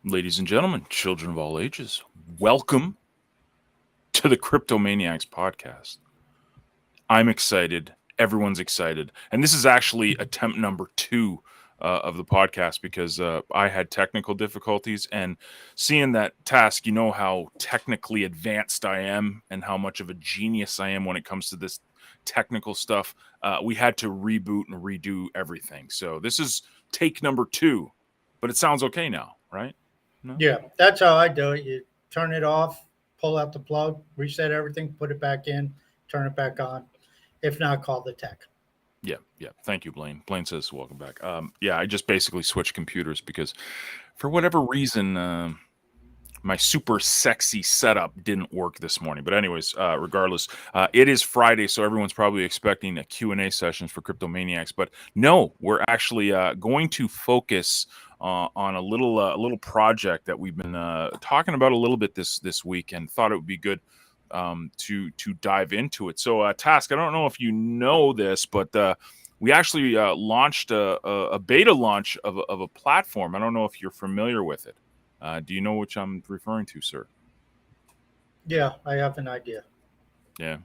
Ladies and gentlemen, children of all ages, welcome to the CryptoManiacs podcast. I'm excited. Everyone's excited. And this is actually attempt number 2 of the podcast because I had technical difficulties. And seeing that task, you know how technically advanced I am and how much of a genius I am when it comes to this technical stuff. We had to reboot and redo everything. So this is take number 2, but it sounds okay now, right? No? Yeah, that's how I do it. You turn it off, pull out the plug, reset everything, put it back in, turn it back on. If not, call the tech. Yeah. Thank you, Blaine. Blaine says, welcome back. Yeah, I just basically switched computers because for whatever reason, my super sexy setup didn't work this morning. But anyways, regardless, it is Friday, so everyone's probably expecting a Q&A sessions for CryptoManiacs. But no, we're actually going to focus on a little project that we've been talking about a little bit this week, and thought it would be good to dive into it. So, Task, I don't know if you know this, but we actually launched a beta launch of a platform. I don't know if you're familiar with it. Do you know which I'm referring to, sir? Yeah, I have an idea. Yeah.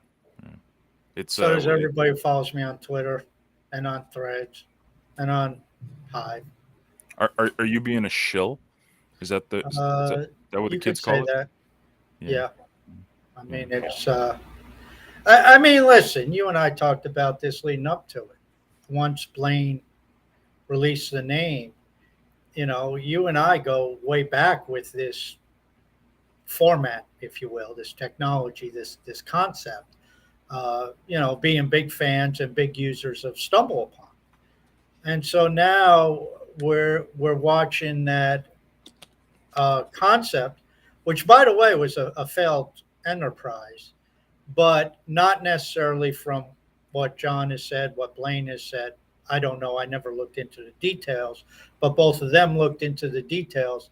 It's So does everybody who follows me on Twitter and on Threads and on Hive. Are you being a shill? Is that what the You could kids say call it? that. Yeah. I mean, Yeah. it's. I mean, listen. You and I talked about this leading up to it. Once Blaine released the name, you and I go way back with this format, if you will, this technology, this concept. Being big fans and big users of StumbleUpon, and so now we're watching that concept, which by the way was a failed enterprise, but not necessarily from what John has said, what Blaine has said. I don't know. I never looked into the details, but both of them looked into the details.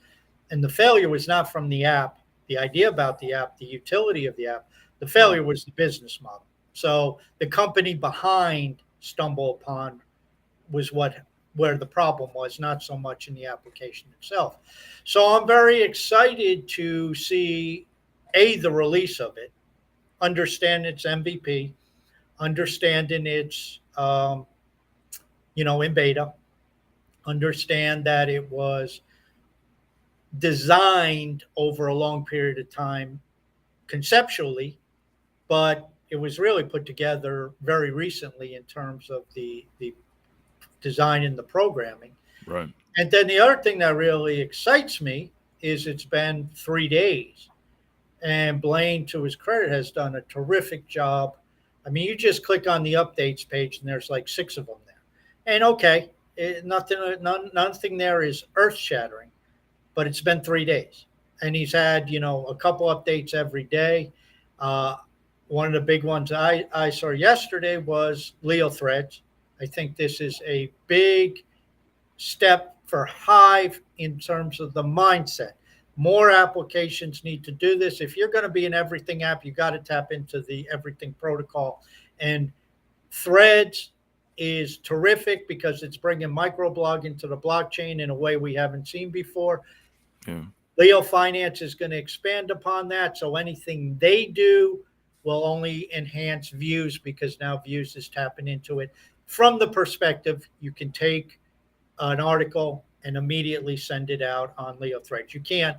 And the failure was not from the app, the idea about the app, the utility of the app. The failure was the business model. So the company behind StumbleUpon was where the problem was, not so much in the application itself. So I'm very excited to see the release of it, understand its MVP, understanding its in beta, understand that it was designed over a long period of time conceptually, but it was really put together very recently in terms of the design and the programming. Right. And then the other thing that really excites me is it's been 3 days. And Blaine, to his credit, has done a terrific job. I mean, you just click on the updates page and there's like 6 of them there. And okay, nothing there is earth shattering, but it's been 3 days. And he's had, a couple updates every day. One of the big ones I saw yesterday was Leo Threads. I think this is a big step for Hive in terms of the mindset. More applications need to do this. If you're going to be an everything app, you got to tap into the everything protocol. And Threads is terrific because it's bringing microblog into the blockchain in a way we haven't seen before. Yeah. Leo Finance is going to expand upon that. So anything they do will only enhance Views because now Views is tapping into it. From the perspective, you can take an article and immediately send it out on Leo Threads. You can't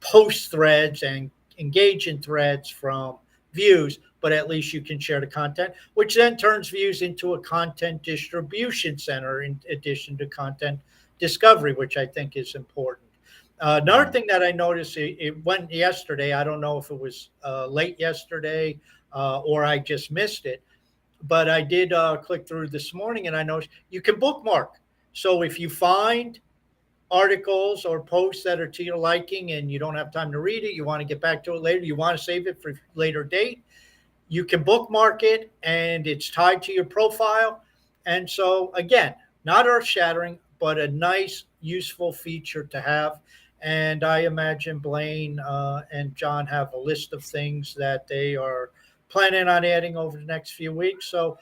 post threads and engage in threads from Views, but at least you can share the content, which then turns Views into a content distribution center in addition to content discovery, which I think is important. Another thing that I noticed, it went yesterday. I don't know if it was late yesterday or I just missed it, but I did click through this morning and I noticed you can bookmark. So if you find articles or posts that are to your liking and you don't have time to read it, you want to get back to it later, you want to save it for later date, you can bookmark it and it's tied to your profile. And so again, not earth shattering, but a nice, useful feature to have. And I imagine Blaine and John have a list of things that they are planning on adding over the next few weeks. So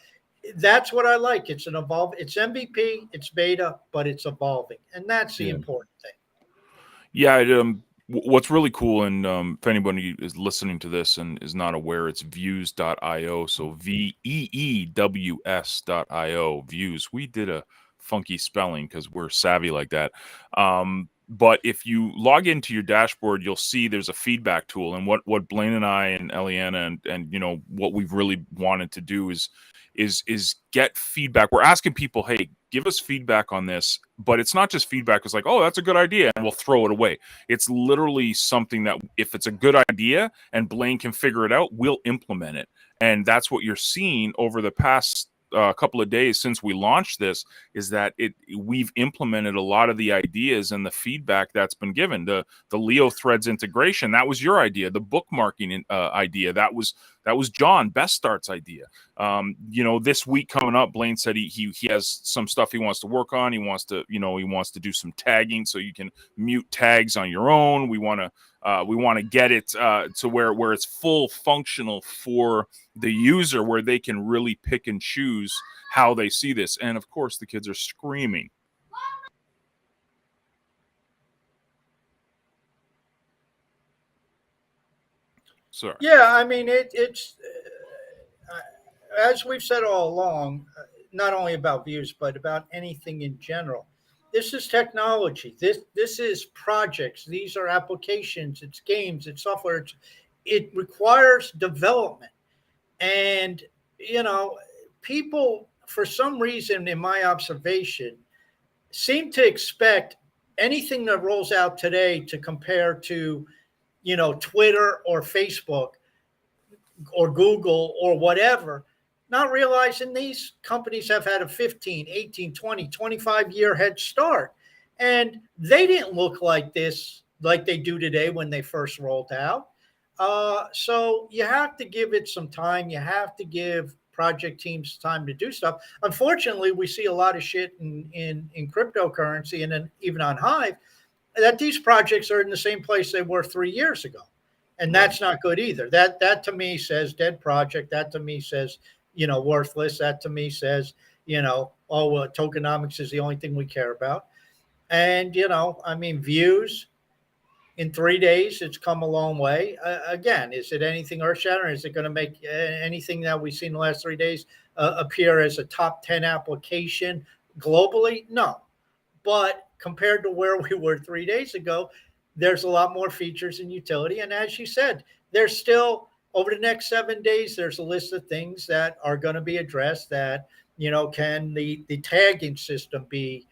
that's what I like. It's it's MVP, it's beta, but it's evolving. And that's the important thing. Yeah, what's really cool, and if anybody is listening to this and is not aware, it's views.io. So VEEWS.io, views. We did a funky spelling because we're savvy like that. But if you log into your dashboard, you'll see there's a feedback tool. And what Blaine and I and Eliana and what we've really wanted to do is get feedback. We're asking people, hey, give us feedback on this, but it's not just feedback. It's like, oh, that's a good idea, and we'll throw it away. It's literally something that if it's a good idea and Blaine can figure it out, we'll implement it. And that's what you're seeing over the past couple of days since we launched this, is that we've implemented a lot of the ideas and the feedback that's been given. The Leo Threads integration, that was your idea. The bookmarking idea, that was John Best Start's idea. This week coming up, Blaine said he has some stuff he wants to work on. He wants to do some tagging so you can mute tags on your own. We want to get it to where it's full functional for the user, where they can really pick and choose how they see this. And of course, the kids are screaming. Sorry. Yeah, I mean it's as we've said all along, not only about views but about anything in general. This is technology. This is projects. These are applications. It's games. It's software. It requires development, and people for some reason, in my observation, seem to expect anything that rolls out today to compare to Twitter or Facebook or Google or whatever, not realizing these companies have had a 15, 18, 20, 25-year head start. And they didn't look like this like they do today when they first rolled out. So you have to give it some time. You have to give project teams time to do stuff. Unfortunately, we see a lot of shit in cryptocurrency and then even on Hive that these projects are in the same place they were 3 years ago. And that's not good either. That to me says dead project. That to me says, worthless. That to me says, tokenomics is the only thing we care about. And, I mean, views in 3 days, it's come a long way. Again, is it anything earth shattering? Is it going to make anything that we've seen in the last 3 days appear as a top 10 application globally? No. But compared to where we were 3 days ago, there's a lot more features and utility. And as you said, there's still, over the next 7 days, there's a list of things that are going to be addressed that, can the tagging system be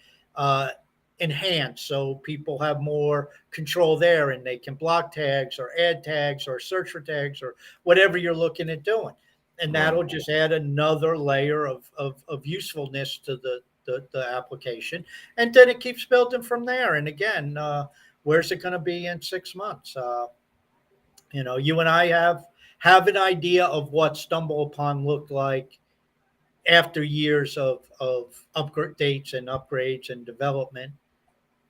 enhanced so people have more control there and they can block tags or add tags or search for tags or whatever you're looking at doing. And that'll just add another layer of usefulness to the application. And then it keeps building from there. And again, where's it going to be in 6 months? You and I have an idea of what Stumble Upon looked like after years of updates and upgrades and development.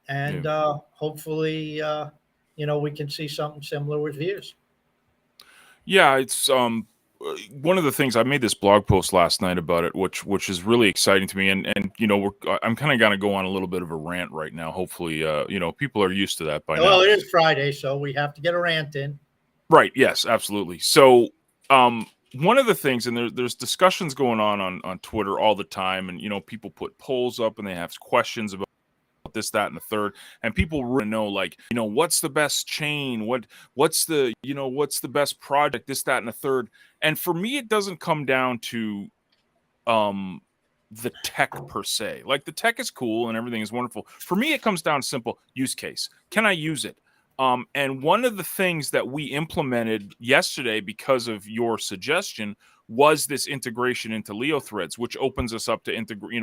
And hopefully, we can see something similar with views. Yeah, it's one of the things. I made this blog post last night about it, which is really exciting to me. And I'm kind of going to go on a little bit of a rant right now. Hopefully, people are used to that by now. Well, it is Friday, so we have to get a rant in. Right. Yes, absolutely. So, one of the things, and there's discussions going on Twitter all the time, and people put polls up and they have questions about this, that, and the third, and people really know, like, what's the best chain, what's the best project, this, that, and the third. And for me, it doesn't come down to the tech per se. Like, the tech is cool and everything is wonderful. For me, it comes down to simple use case. Can I use it? And one of the things that we implemented yesterday because of your suggestion was this integration into Leo Threads, which opens us up to integrate.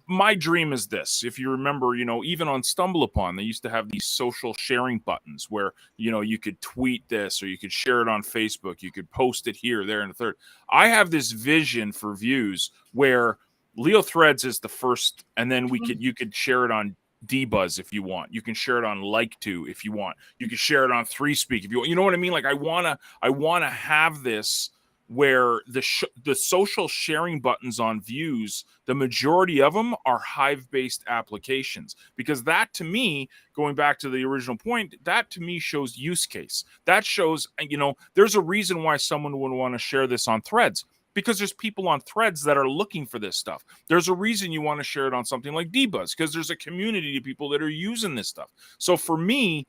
My dream is this. If you remember, even on Stumble Upon, they used to have these social sharing buttons where, you could tweet this or you could share it on Facebook. You could post it here, there, and the third. I have this vision for views where Leo Threads is the first, and then you could share it on D-Buzz if you want. You can share it on Like2 if you want. You can share it on ThreeSpeak if you want. You know what I mean? Like, I wanna have this where the social sharing buttons on Views, the majority of them are Hive-based applications. Because that, to me, going back to the original point, that to me shows use case. That shows, there's a reason why someone would want to share this on Threads, because there's people on Threads that are looking for this stuff. There's a reason you want to share it on something like Dbuzz, because there's a community of people that are using this stuff. So for me,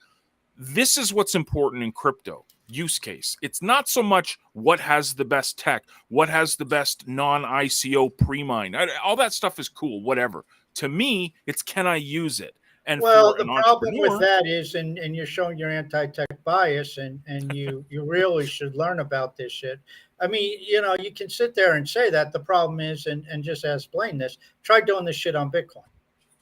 this is what's important in crypto. Use case. It's not so much what has the best tech, what has the best non-ICO pre-mine. All that stuff is cool, whatever. To me, it's can I use it? And Well, for the an problem with entrepreneur, that is, and you're showing your anti-tech bias, and you really should learn about this shit. I mean, you can sit there and say that. The problem is, and just ask Blaine this, try doing this shit on Bitcoin,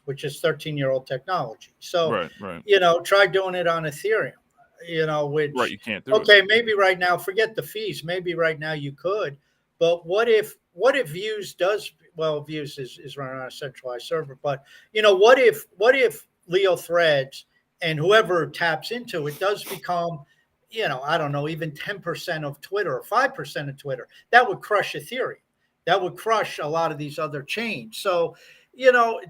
which is 13-year-old technology. So, right, try doing it on Ethereum, right, which, you can't do it. okay, maybe right now, forget the fees. Maybe right now you could, but what if Views does, well, Views is running on a centralized server, but what if Leo Threads and whoever taps into it does become, I don't know, even 10% of Twitter or 5% of Twitter? That would crush Ethereum. That would crush a lot of these other chains. So,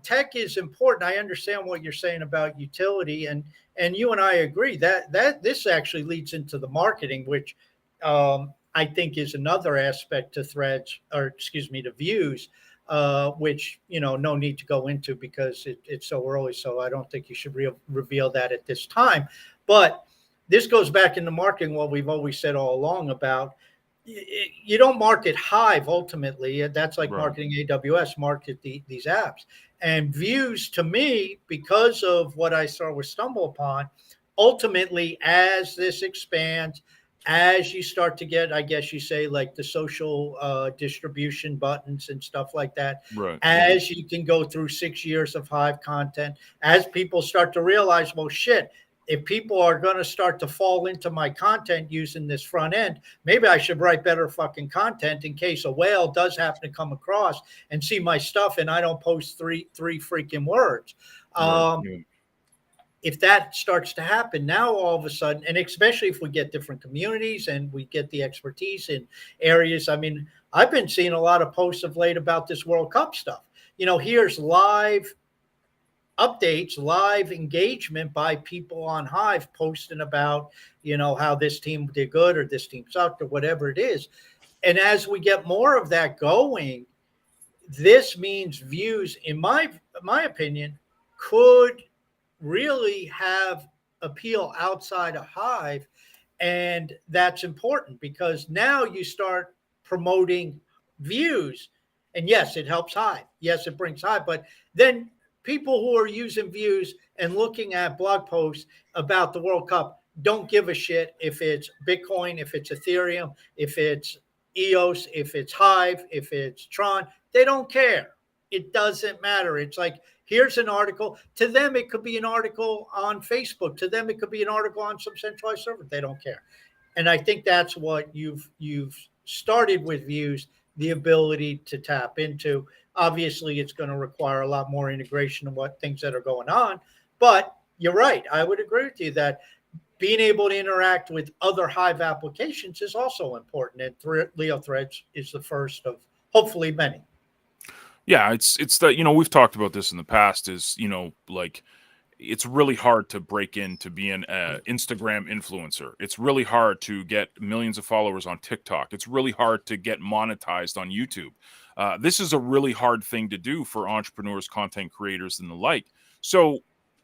tech is important. I understand what you're saying about utility, and you and I agree that this actually leads into the marketing, which I think is another aspect to Threads, or excuse me, to Views, which no need to go into because it's so early. So I don't think you should reveal that at this time. But this goes back into marketing, what we've always said all along about. You don't market Hive ultimately. That's like Right. marketing AWS, market these apps. And Views, to me, because of what I saw with Stumble Upon, ultimately, as this expands, as you start to get, I guess you say, like the social distribution buttons and stuff like that, Right. as you can go through 6 years of Hive content, as people start to realize, well, shit, if people are going to start to fall into my content using this front end, maybe I should write better fucking content in case a whale does happen to come across and see my stuff and I don't post three freaking words. Right. If that starts to happen now, all of a sudden, and especially if we get different communities and we get the expertise in areas. I mean, I've been seeing a lot of posts of late about this World Cup stuff. Here's live updates, live engagement by people on Hive posting about, how this team did good or this team sucked or whatever it is. And as we get more of that going, this means Views, in my opinion, could really have appeal outside of Hive. And that's important because now you start promoting Views. And yes, it helps Hive. Yes, it brings Hive. But then people who are using Views and looking at blog posts about the World Cup don't give a shit if it's Bitcoin, if it's Ethereum, if it's EOS, if it's Hive, if it's Tron. They don't care. It doesn't matter. It's like, here's an article. To them, it could be an article on Facebook. To them, it could be an article on some centralized server. They don't care. And I think that's what you've started with Views, the ability to tap into. Obviously, it's going to require a lot more integration of what things that are going on. But you're right. I would agree with you that being able to interact with other Hive applications is also important. And Leo Threads is the first of hopefully many. Yeah, it's that, we've talked about this in the past, is, like, it's really hard to break into being an Instagram influencer. It's really hard to get millions of followers on TikTok. It's really hard to get monetized on YouTube. This is a really hard thing to do for entrepreneurs, content creators, and the like. So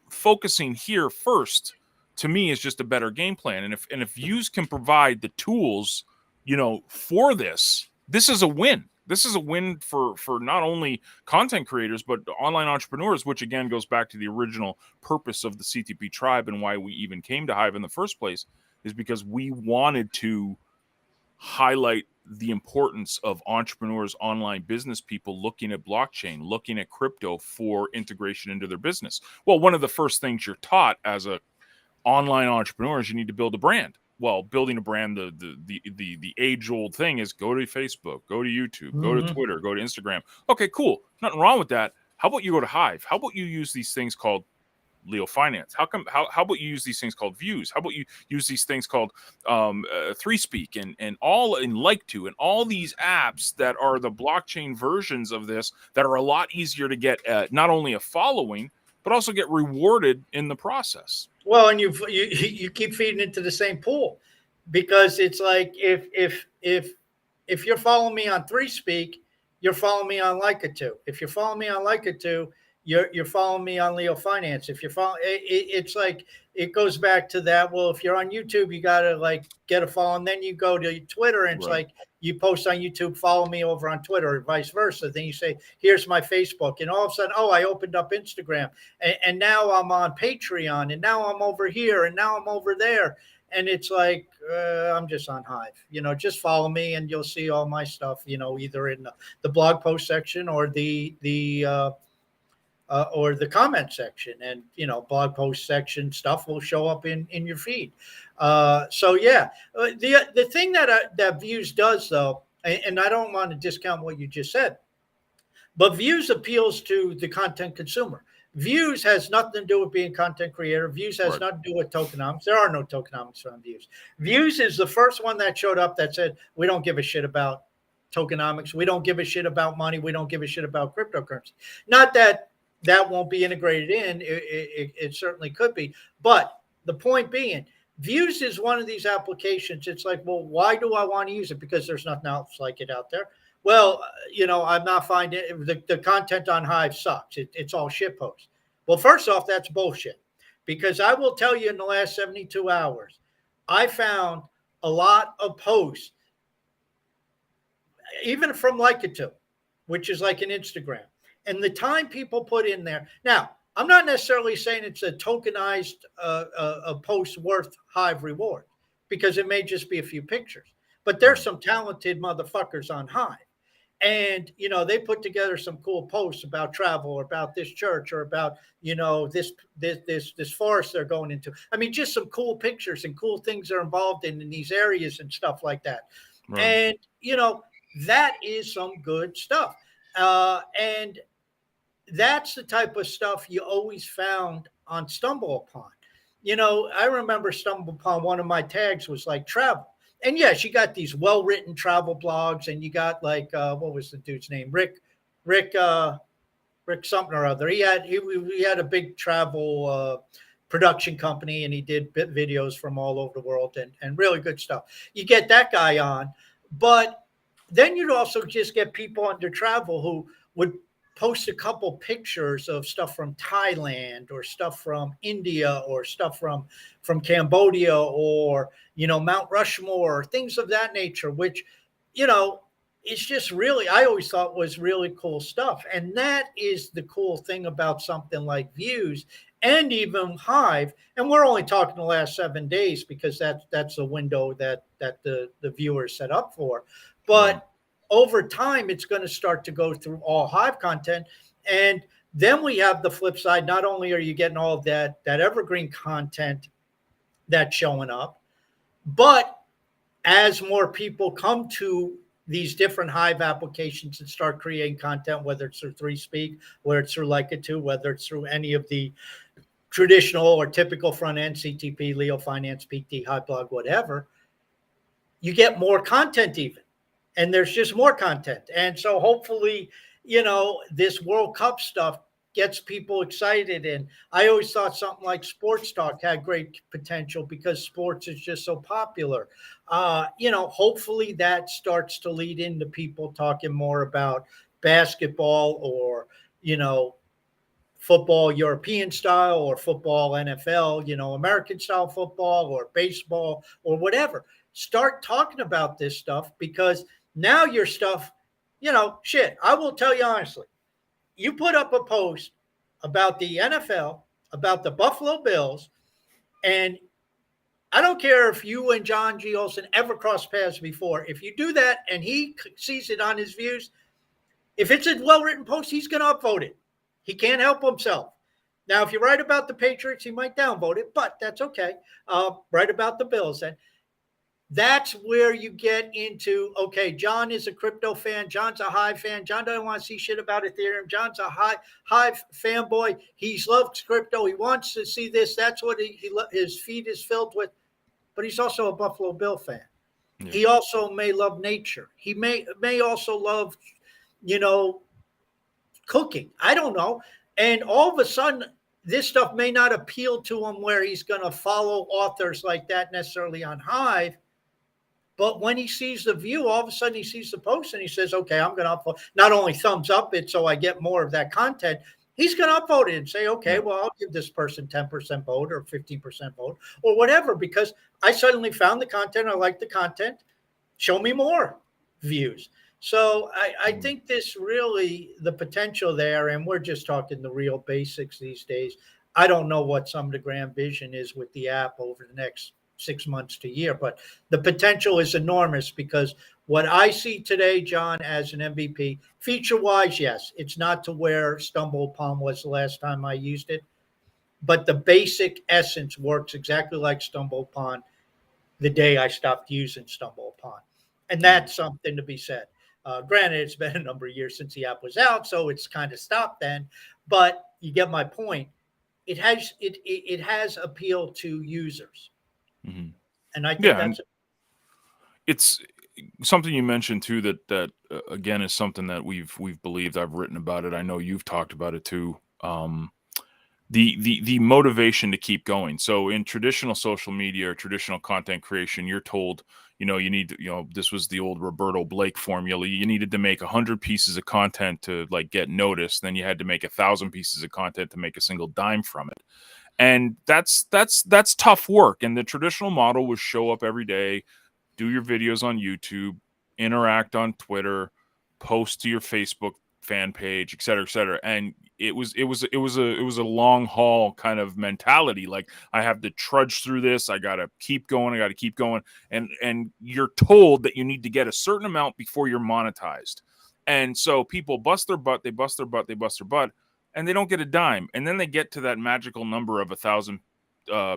focusing here first, to me, is just a better game plan. And if Views can provide the tools, for this, this is a win. This is a win for not only content creators, but online entrepreneurs, which again goes back to the original purpose of the CTP tribe and why we even came to Hive in the first place, is because we wanted to highlight the importance of entrepreneurs, online business people looking at blockchain, looking at crypto for integration into their business. Well, one of the first things you're taught as a online entrepreneur is you need to build a brand. Well, building a brand, the age old thing is go to Facebook, go to YouTube, go to Twitter, go to Instagram. Okay, cool. Nothing wrong with that. How about you go to Hive? How about you use these things called Leo Finance? How come? How about you use these things called views? How about you use these things called Three Speak and all in Like To and all these apps that are the blockchain versions of this that are a lot easier to get not only a following but also get rewarded in the process. Well, and you keep feeding into the same pool, because it's like if you're following me on Three Speak, you're following me on Like It Too. If you're following me on Like It Too, you're following me on Leo Finance. If you're following, it's like it goes back to that. Well, if you're on YouTube, you gotta like get a follow, and then you go to Twitter, and it's Right. like you post on YouTube, follow me over on Twitter, or vice versa. Then you say, here's my Facebook, and all of a sudden, oh, I opened up Instagram, and now I'm on Patreon, and now I'm over here, and now I'm over there. And it's like, I'm just on Hive, just follow me and you'll see all my stuff, either in the blog post section or or the comment section, and blog post section stuff will show up in your feed. So yeah, the thing that Views does though, and I don't want to discount what you just said, but Views appeals to the content consumer. Views has nothing to do with being a content creator. Views has Right. nothing to do with tokenomics. There are no tokenomics on Views. Views is the first one that showed up that said, we don't give a shit about tokenomics. We don't give a shit about money. We don't give a shit about cryptocurrency. Not that that won't be integrated in. It certainly could be. But the point being, Views is one of these applications. It's like, well, why do I want to use it? Because there's nothing else like it out there. Well, I'm not finding the content on Hive sucks. It's all shit posts. Well, first off, that's bullshit, because I will tell you in the last 72 hours, I found a lot of posts, even from Like It To, which is like an Instagram, and the time people put in there. Now, I'm not necessarily saying it's a tokenized a post worth Hive reward, because it may just be a few pictures, but there's some talented motherfuckers on Hive. And they put together some cool posts about travel, or about this church, or about this forest they're going into. I mean, just some cool pictures and cool things they're involved in these areas and stuff like that. Right. And that is some good stuff. And that's the type of stuff you always found on Stumble Upon. I remember Stumble Upon, one of my tags was like travel. And yes, you got these well-written travel blogs, and you got like what was the dude's name? Rick something or other. He had a big travel production company, and he did videos from all over the world, and really good stuff. You get that guy on, but then you'd also just get people under travel who would post a couple pictures of stuff from Thailand, or stuff from India, or stuff from Cambodia, or Mount Rushmore, or things of that nature, which it's just really, I always thought was really cool stuff. And that is the cool thing about something like Views and even Hive. And we're only talking the last 7 days, because that's the window that the viewer set up for. But over time, it's going to start to go through all Hive content. And then we have the flip side. Not only are you getting all of that evergreen content that's showing up, but as more people come to these different Hive applications and start creating content, whether it's through Three Speak, whether it's through Like It To, whether it's through any of the traditional or typical front end, CTP, Leo Finance, PT, Hive Blog, whatever, you get more content even. And there's just more content. And so hopefully, this World Cup stuff gets people excited. And I always thought something like Sports Talk had great potential, because sports is just so popular. Hopefully that starts to lead into people talking more about basketball, or, football European style, or football NFL, American style football, or baseball, or whatever. Start talking about this stuff, because now your stuff, shit, I will tell you honestly, you put up a post about the NFL, about the Buffalo Bills, and I don't care if you and John G. Olsen ever crossed paths before. If you do that and he sees it on his views, if it's a well-written post, he's going to upvote it. He can't help himself. Now, if you write about the Patriots, he might downvote it, but that's okay. Write about the Bills. And that's where you get into, okay, John is a crypto fan, John's a Hive fan, John doesn't want to see shit about Ethereum, John's a Hive fanboy, he loves crypto, he wants to see this, that's what his feed is filled with. But he's also a Buffalo Bill fan. Yeah. He also may love nature, he may also love, you know, cooking, I don't know. And all of a sudden this stuff may not appeal to him where he's going to follow authors like that necessarily on Hive. But when he sees the view, all of a sudden he sees the post and he says, okay, I'm going to upvote. Not only thumbs up it so I get more of that content, he's going to upvote it and say, okay, Yeah. well, I'll give this person 10% vote or 15% vote or whatever, because I suddenly found the content. I like the content. Show me more views. So I think this really, the potential there, and we're just talking the real basics these days. I don't know what some of the grand vision is with the app over the next 6 months to a year, but the potential is enormous, because what I see today, John, as an MVP, feature wise, yes, it's not to where StumbleUpon was the last time I used it, but the basic essence works exactly like StumbleUpon the day I stopped using StumbleUpon. And that's something to be said. Granted, it's been a number of years since the app was out, so it's kind of stopped then, but you get my point. It has appeal to users. Mm-hmm. And I think Yeah, and that's it's something you mentioned too that again is something that we've believed. I've written about it. I know you've talked about it too. The motivation to keep going. So in traditional social media or traditional content creation, you're told, you need to, this was the old Roberto Blake formula. You needed to make 100 pieces of content to like get noticed. Then you had to make 1,000 pieces of content to make a single dime from it. And that's tough work. And the traditional model was show up every day, do your videos on YouTube, interact on Twitter, post to your Facebook fan page, et cetera, et cetera. And it was a long haul kind of mentality. Like, I have to trudge through this. I gotta keep going. I gotta keep going. And you're told that you need to get a certain amount before you're monetized. And so people bust their butt, they bust their butt, they bust their butt, and they don't get a dime. And then they get to that magical number of 1,000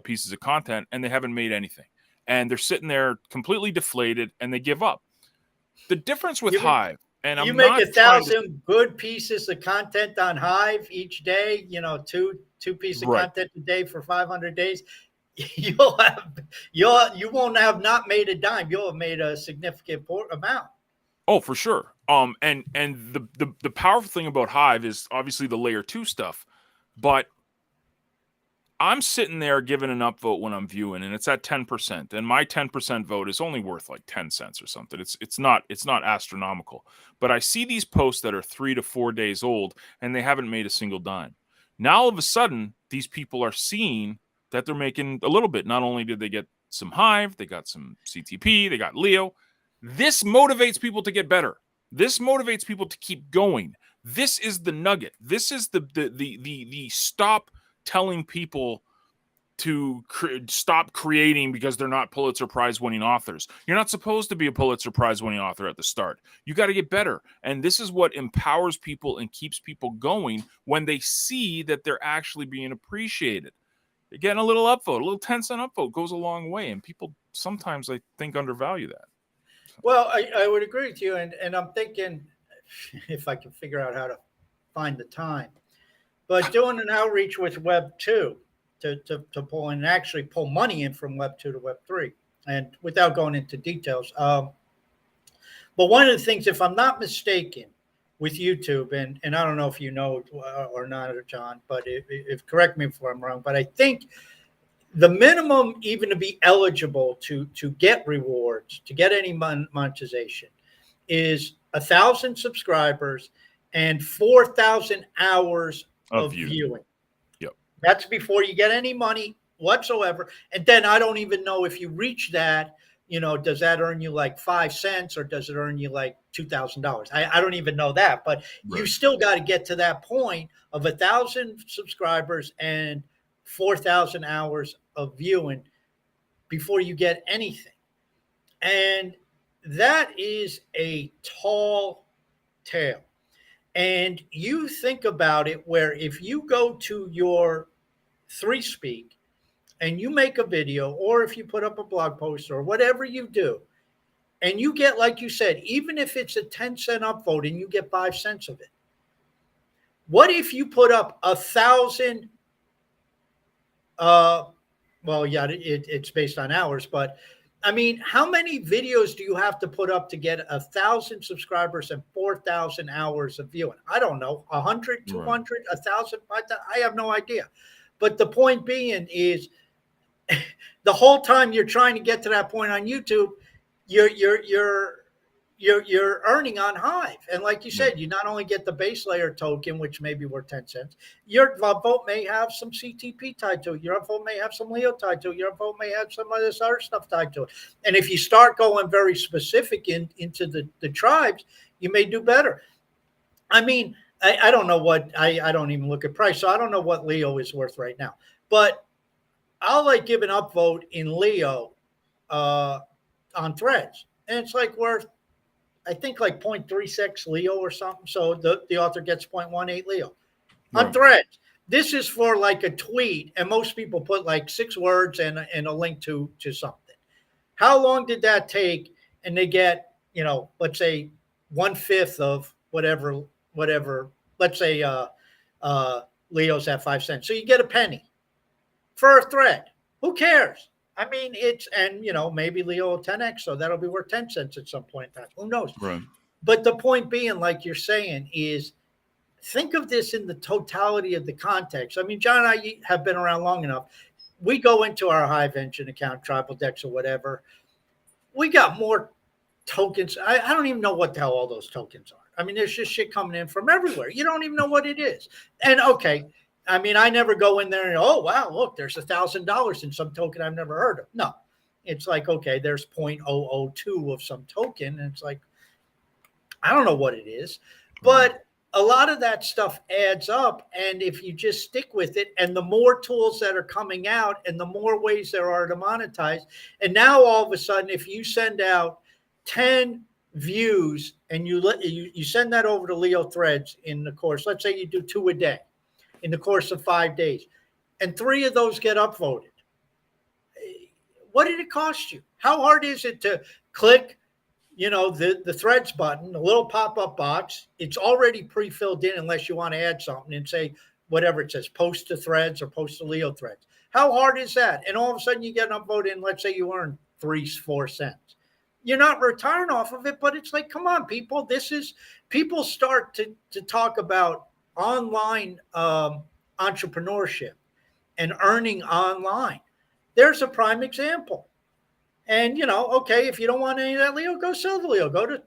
pieces of content, and they haven't made anything. And they're sitting there completely deflated, and they give up. The difference with you make, Hive, and you I'm make not a trying to, thousand good pieces of content on Hive each day. Two pieces of right. content a day for 500 days. You won't have not made a dime. You'll have made a significant amount. Oh, for sure. And the powerful thing about Hive is obviously the layer 2 stuff, but I'm sitting there giving an upvote when I'm viewing, and it's at 10%, and my 10% vote is only worth like 10 cents or something. It's not astronomical, but I see these posts that are 3 to 4 days old, and they haven't made a single dime. Now all of a sudden, these people are seeing that they're making a little bit. Not only did they get some Hive, they got some CTP, they got Leo. This motivates people to get better. This motivates people to keep going. This is the nugget. This is the stop telling people to stop creating because they're not Pulitzer Prize winning authors. You're not supposed to be a Pulitzer Prize winning author at the start. You got to get better. And this is what empowers people and keeps people going when they see that they're actually being appreciated. They're getting a little upvote, a little 10-cent upvote goes a long way. And people sometimes, I think, undervalue that. Well, I would agree with you. And I'm thinking if I can figure out how to find the time. But doing an outreach with Web 2 to pull in and actually pull money in from Web 2 to Web 3, and without going into details. But one of the things, if I'm not mistaken, with YouTube, and I don't know if you know or not, John, but if correct me if I'm wrong, but I think the minimum even to be eligible to get rewards, to get any monetization, is 1,000 subscribers and 4,000 hours of viewing. Yep. That's before you get any money whatsoever. And then I don't even know if you reach that, does that earn you like 5 cents or does it earn you like $2,000? I don't even know that, but Right. you still got to get to that point of 1,000 subscribers and 4,000 hours of viewing before you get anything. And that is a tall tale. And you think about it, where if you go to your 3Speak and you make a video, or if you put up a blog post or whatever you do, and you get, like you said, even if it's a 10-cent upvote and you get 5 cents of it, what if you put up 1,000? Uh, well, yeah, it's based on hours, but I mean, how many videos do you have to put up to get 1,000 subscribers and 4,000 hours of viewing? I don't know, 100, Right. 200, 1,000, 5,000. I have no idea. But the point being is, the whole time you're trying to get to that point on YouTube, you're earning on Hive. And like you Yeah. said, you not only get the base layer token, which maybe worth 10 cents, your vote may have some CTP tied to it. Your vote may have some Leo tied to it. Your vote may have some of this other stuff tied to it. And if you start going very specific into the tribes, you may do better. I mean, I don't know what, I don't even look at price, so I don't know what Leo is worth right now. But I'll like give an upvote in Leo on Threads, and it's like worth, I think, like 0.36 Leo or something. So the author gets 0.18 Leo on Right. Threads. This is for like a tweet, and most people put like 6 words and a link to something. How long did that take? And they get, let's say 1/5 of whatever. Let's say Leo's at 5 cents, so you get a penny for a thread. Who cares? I mean, and maybe Leo will 10x, so that'll be worth 10 cents at some point in time. Who knows? Right. But the point being, like you're saying, is think of this in the totality of the context. I mean, John and I have been around long enough. We go into our Hive Engine account, Tribal Dex or whatever. We got more tokens. I don't even know what the hell all those tokens are. I mean, there's just shit coming in from everywhere. You don't even know what it is. And okay, I mean, I never go in there and, oh, wow, look, there's $1,000 in some token I've never heard of. No, it's like, okay, there's 0.002 of some token. And it's like, I don't know what it is, but a lot of that stuff adds up. And if you just stick with it, and the more tools that are coming out and the more ways there are to monetize, and now all of a sudden, if you send out 10 views and you send that over to Leo Threads in the course, let's say you do 2 a day in the course of 5 days, and 3 of those get upvoted. What did it cost you? How hard is it to click, the Threads button, the little pop-up box? It's already pre-filled in unless you want to add something and say whatever it says, post to Threads or post to Leo Threads. How hard is that? And all of a sudden you get an upvote in, let's say you earn 3-4 cents. You're not retiring off of it, but it's like, come on, people. People start to talk about online entrepreneurship and earning online. There's a prime example. And, okay, if you don't want any of that Leo, go sell the Leo. Go to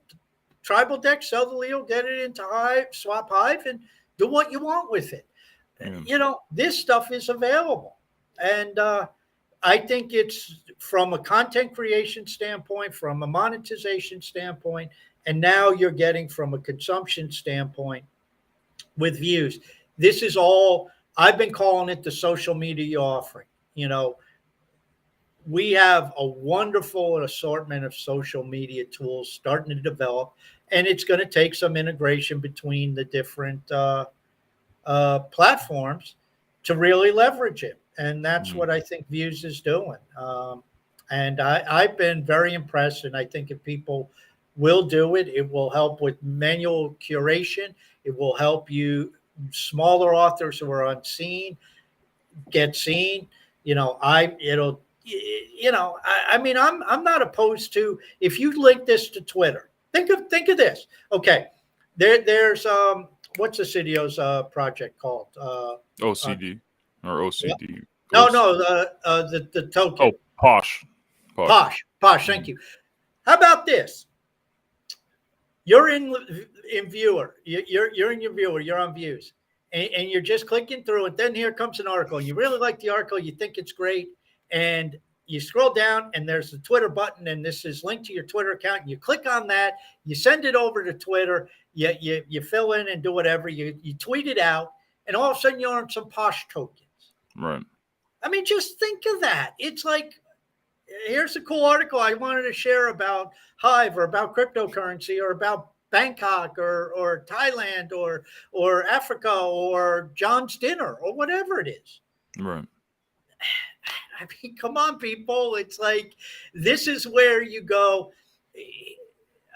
Tribal Deck, sell the Leo, get it into Hive, swap Hive, and do what you want with it. Yeah. This stuff is available. And I think it's from a content creation standpoint, from a monetization standpoint, and now you're getting from a consumption standpoint with views. This is all, I've been calling it the social media offering. We have a wonderful assortment of social media tools starting to develop, and it's going to take some integration between the different platforms to really leverage it. And that's what I think Views is doing. And I've been very impressed, and I think if people will do it, it will help with manual curation. It will help you, smaller authors who are unseen, get seen. I mean, I'm not opposed to, if you link this to Twitter. Think of this. Okay, there's what's the Citio's project called? OCD or OCD. No, the token. Oh, Posh. Posh. Thank you. How about this? You're in viewer. You're in your viewer. You're on Views, and you're just clicking through it. Then here comes an article. You really like the article. You think it's great, and you scroll down, and there's the Twitter button, and this is linked to your Twitter account. And you click on that. You send it over to Twitter. You fill in and do whatever. You tweet it out, and all of a sudden you earn some Posh tokens. Right. I mean, just think of that. It's like, here's a cool article I wanted to share about Hive or about cryptocurrency or about Bangkok or Thailand or Africa or John's dinner or whatever it is. Right. I mean, come on, people. It's like, this is where you go.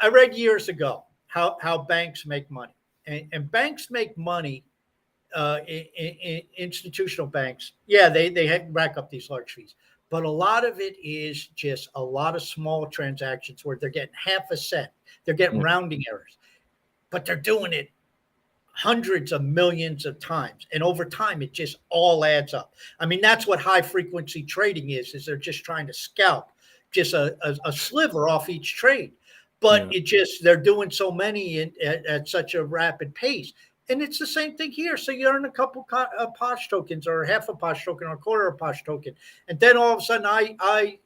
I read years ago how banks make money, and banks make money. Institutional banks, yeah, they rack up these large fees, but a lot of it is just a lot of small transactions where they're getting half a cent. They're getting Yeah. rounding errors, but they're doing it hundreds of millions of times, and over time it just all adds up. I mean, that's what high frequency trading is they're just trying to scalp just a sliver off each trade, but Yeah. it just, they're doing so many at such a rapid pace. And it's the same thing here. So you earn a couple posh tokens, or half a posh token, or a quarter of a posh token, and then all of a sudden I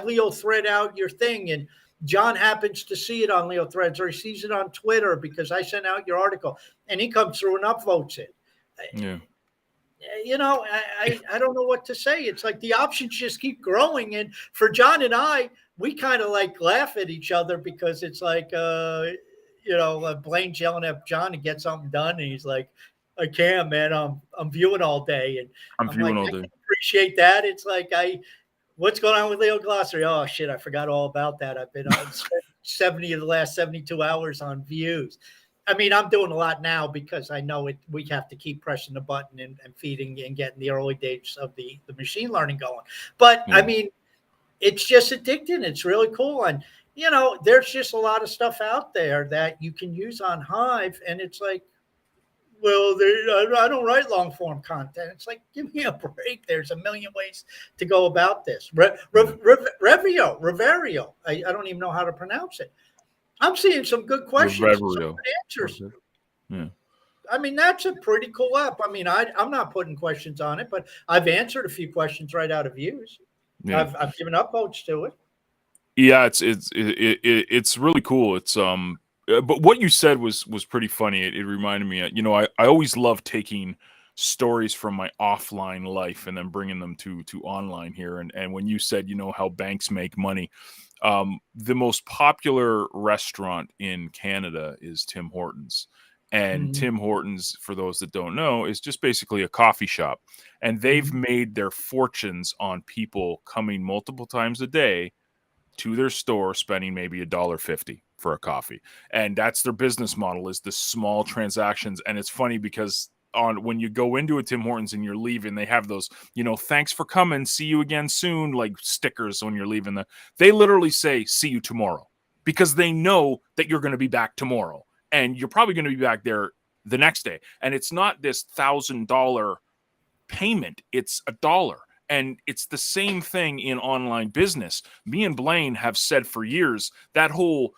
Leo thread out your thing, and John happens to see it on Leo Threads, or he sees it on Twitter because I sent out your article, and he comes through and upvotes it. Yeah. You know, I don't know what to say. It's like the options just keep growing. And for John and I, we kind of like laugh at each other because it's like, Blaine's yelling at John to get something done. And he's like, I can't, man. I'm viewing all day. And I'm I'm viewing like, all I day. can appreciate that. It's like, what's going on with Leo Glossary? Oh shit, I forgot all about that. I've been on 70 of the last 72 hours on views. I mean, I'm doing a lot now because I know it. We have to keep pressing the button and feeding and getting the early days of the machine learning going. But Yeah. I mean, it's just addicting. It's really cool. And, there's just a lot of stuff out there that you can use on Hive. And it's like, well, I don't write long form content. It's like, give me a break. There's a million ways to go about this. Reverio. I don't even know how to pronounce it. I'm seeing some good questions and some Reverio. good answers. Yeah. I mean, that's a pretty cool app. I mean, I'm not putting questions on it, but I've answered a few questions right out of views. Yeah. I've given upvotes to it. Yeah, it's really cool. But what you said was pretty funny. It reminded me, I always love taking stories from my offline life and then bringing them to online here. And when you said, how banks make money, the most popular restaurant in Canada is Tim Hortons. And Mhm. Tim Hortons, for those that don't know, is just basically a coffee shop. And they've Mhm. made their fortunes on people coming multiple times a day to their store, spending maybe $1.50 for a coffee. And that's their business model, is the small transactions. And it's funny because when you go into a Tim Hortons and you're leaving, they have those, thanks for coming, see you again soon, like stickers when you're leaving. They literally say, see you tomorrow, because they know that you're going to be back tomorrow. And you're probably going to be back there the next day. And it's not this $1,000 payment, it's $1. And it's the same thing in online business. Me and Blaine have said for years that whole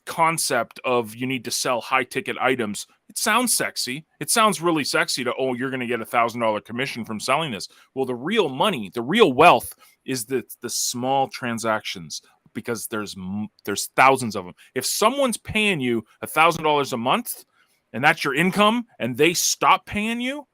concept of you need to sell high ticket items. It sounds sexy. It sounds really sexy to, you're going to get $1,000 commission from selling this. Well, the real money, the real wealth is the small transactions, because there's thousands of them. If someone's paying you $1,000 a month and that's your income, and they stop paying you,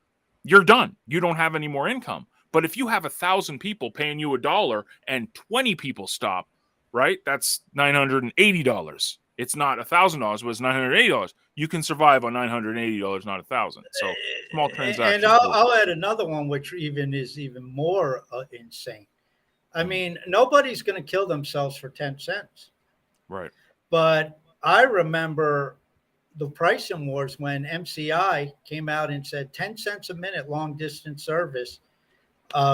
you're done. You don't have any more income. But if you have 1,000 people paying you $1 and 20 people stop, right? That's $980. It's not $1,000, but it's $980. You can survive on $980, not 1,000. So small And transactions I'll work. add another one, which is even more insane. I Mm, mean, nobody's going to kill themselves for 10 cents. right. But I remember the pricing wars when MCI came out and said 10 cents a minute long distance service,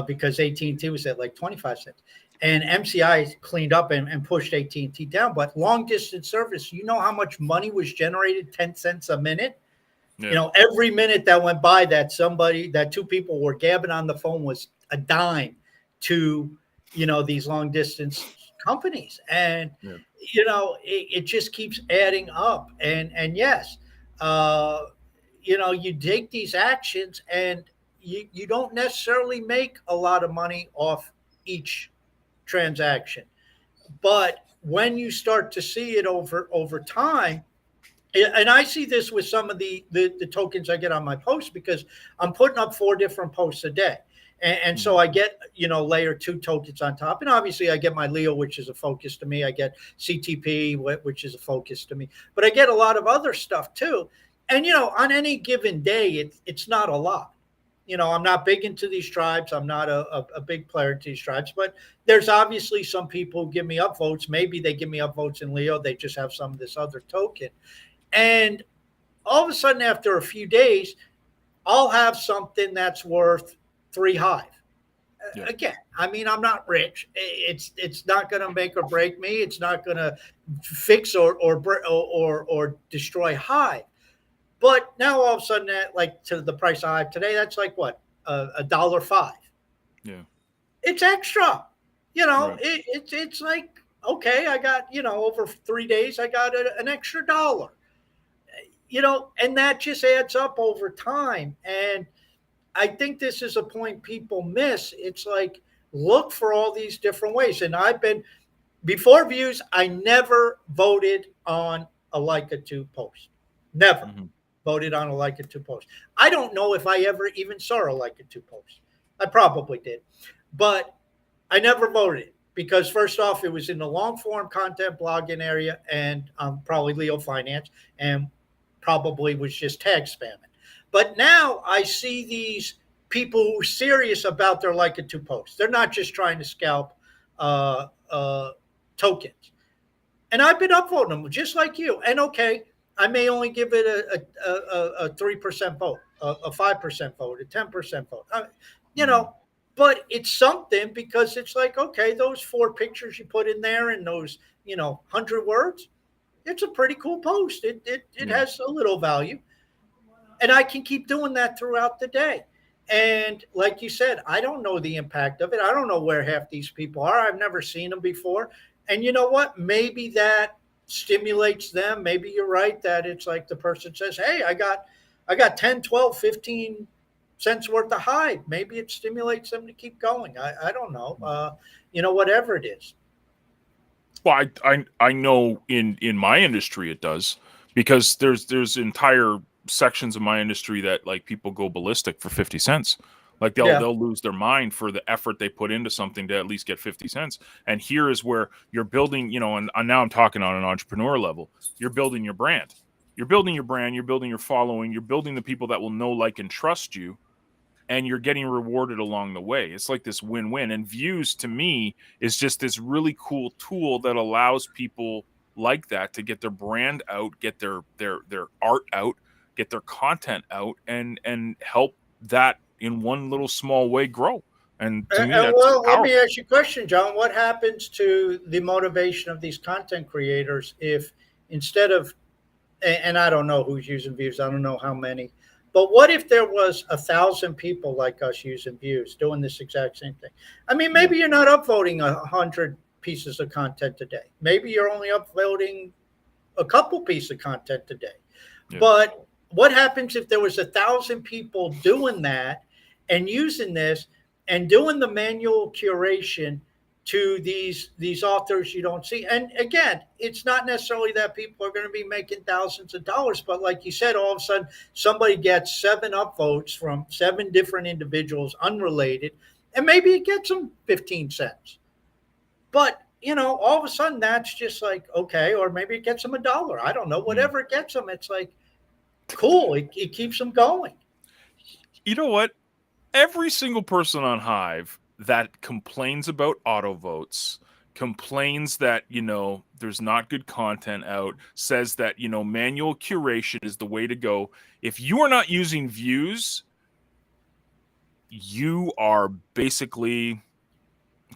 because AT&T was at like 25 cents. And MCI cleaned up and pushed AT&T down. But long distance service, you know how much money was generated 10 cents a minute? Yeah. Every minute that went by that two people were gabbing on the phone was a dime to, these long distance companies. And, Yeah. it just keeps adding up. And yes, you take these actions and you don't necessarily make a lot of money off each transaction. But when you start to see it over time, and I see this with some of the tokens I get on my posts, because I'm putting up 4 different posts a day. And Mm, so I get, layer 2 tokens on top. And obviously I get my Leo, which is a focus to me. I get CTP, which is a focus to me. But I get a lot of other stuff too. And, on any given day, it's not a lot. I'm not big into these tribes. I'm not a big player into these tribes, but there's obviously some people who give me upvotes. Maybe they give me upvotes in Leo. They just have some of this other token. And all of a sudden, after a few days, I'll have something that's worth 3 Hive. Yeah. Again, I mean, I'm not rich. It's not going to make or break me. It's not going to fix or destroy Hive. But now all of a sudden, that like to the price of Hive today, that's like what $1.05. Yeah. It's extra. Right. It's like okay, I got over 3 days, I got an extra dollar. And that just adds up over time. And I think this is a point people miss. It's like look for all these different ways. And I've been before views. I never voted on a like a two post. Never Mm-hmm. voted on a like a two post. I don't know if I ever even saw a like a two post. I probably did, but I never voted because first off, it was in the long form content blogging area, and probably Leo Finance, and probably was just tag spamming. But now I see these people who are serious about their like it to posts. They're not just trying to scalp uh, uh, tokens. And I've been upvoting them just like you. And okay, I may only give it a 3% vote, a 5% vote, a 10% vote. You Mm-hmm. know, but it's something because it's like, okay, those 4 pictures you put in there and those, 100 words, it's a pretty cool post. It Yeah. has a little value, and I can keep doing that throughout the day. And like you said, I don't know the impact of it. I don't know where half these people are. I've never seen them before. And you know what? Maybe that stimulates them. Maybe you're right that it's like the person says, "Hey, I got 10, 12, 15 cents worth of Hive." Maybe it stimulates them to keep going. I don't know. Whatever it is. Well, I know in my industry it does, because there's entire sections of my industry that like people go ballistic for 50 cents. Like Yeah. they'll lose their mind for the effort they put into something to at least get 50 cents. And here is where you're building, and now I'm talking on an entrepreneur level. You're building your brand. You're building your brand, you're building your following, you're building the people that will know, like, and trust you, and you're getting rewarded along the way. It's like this win-win. And views to me is just this really cool tool that allows people like that to get their brand out, get their art out, get their content out, and help that in one little small way grow. And to me, And that's well, let me powerful. ask you a question, John. What happens to the motivation of these content creators if instead of, and I don't know who's using views, I don't know how many, but what if there was 1,000 people like us using views doing this exact same thing? I mean, Yeah. maybe you're not upvoting 100 pieces of content today. Maybe you're only upvoting a couple pieces of content today. Yeah. But what happens if there was 1,000 people doing that and using this and doing the manual curation to these authors you don't see? And again, it's not necessarily that people are going to be making thousands of dollars, but like you said, all of a sudden somebody gets 7 upvotes from 7 different individuals, unrelated, and maybe it gets them 15 cents. But all of a sudden that's just like okay, or maybe it gets them $1. I don't know. Mm. Whatever it gets them, it's like cool. It keeps them going. You know what? Every single person on Hive that complains about auto votes, complains that, there's not good content out, says that, manual curation is the way to go. If you are not using views, you are basically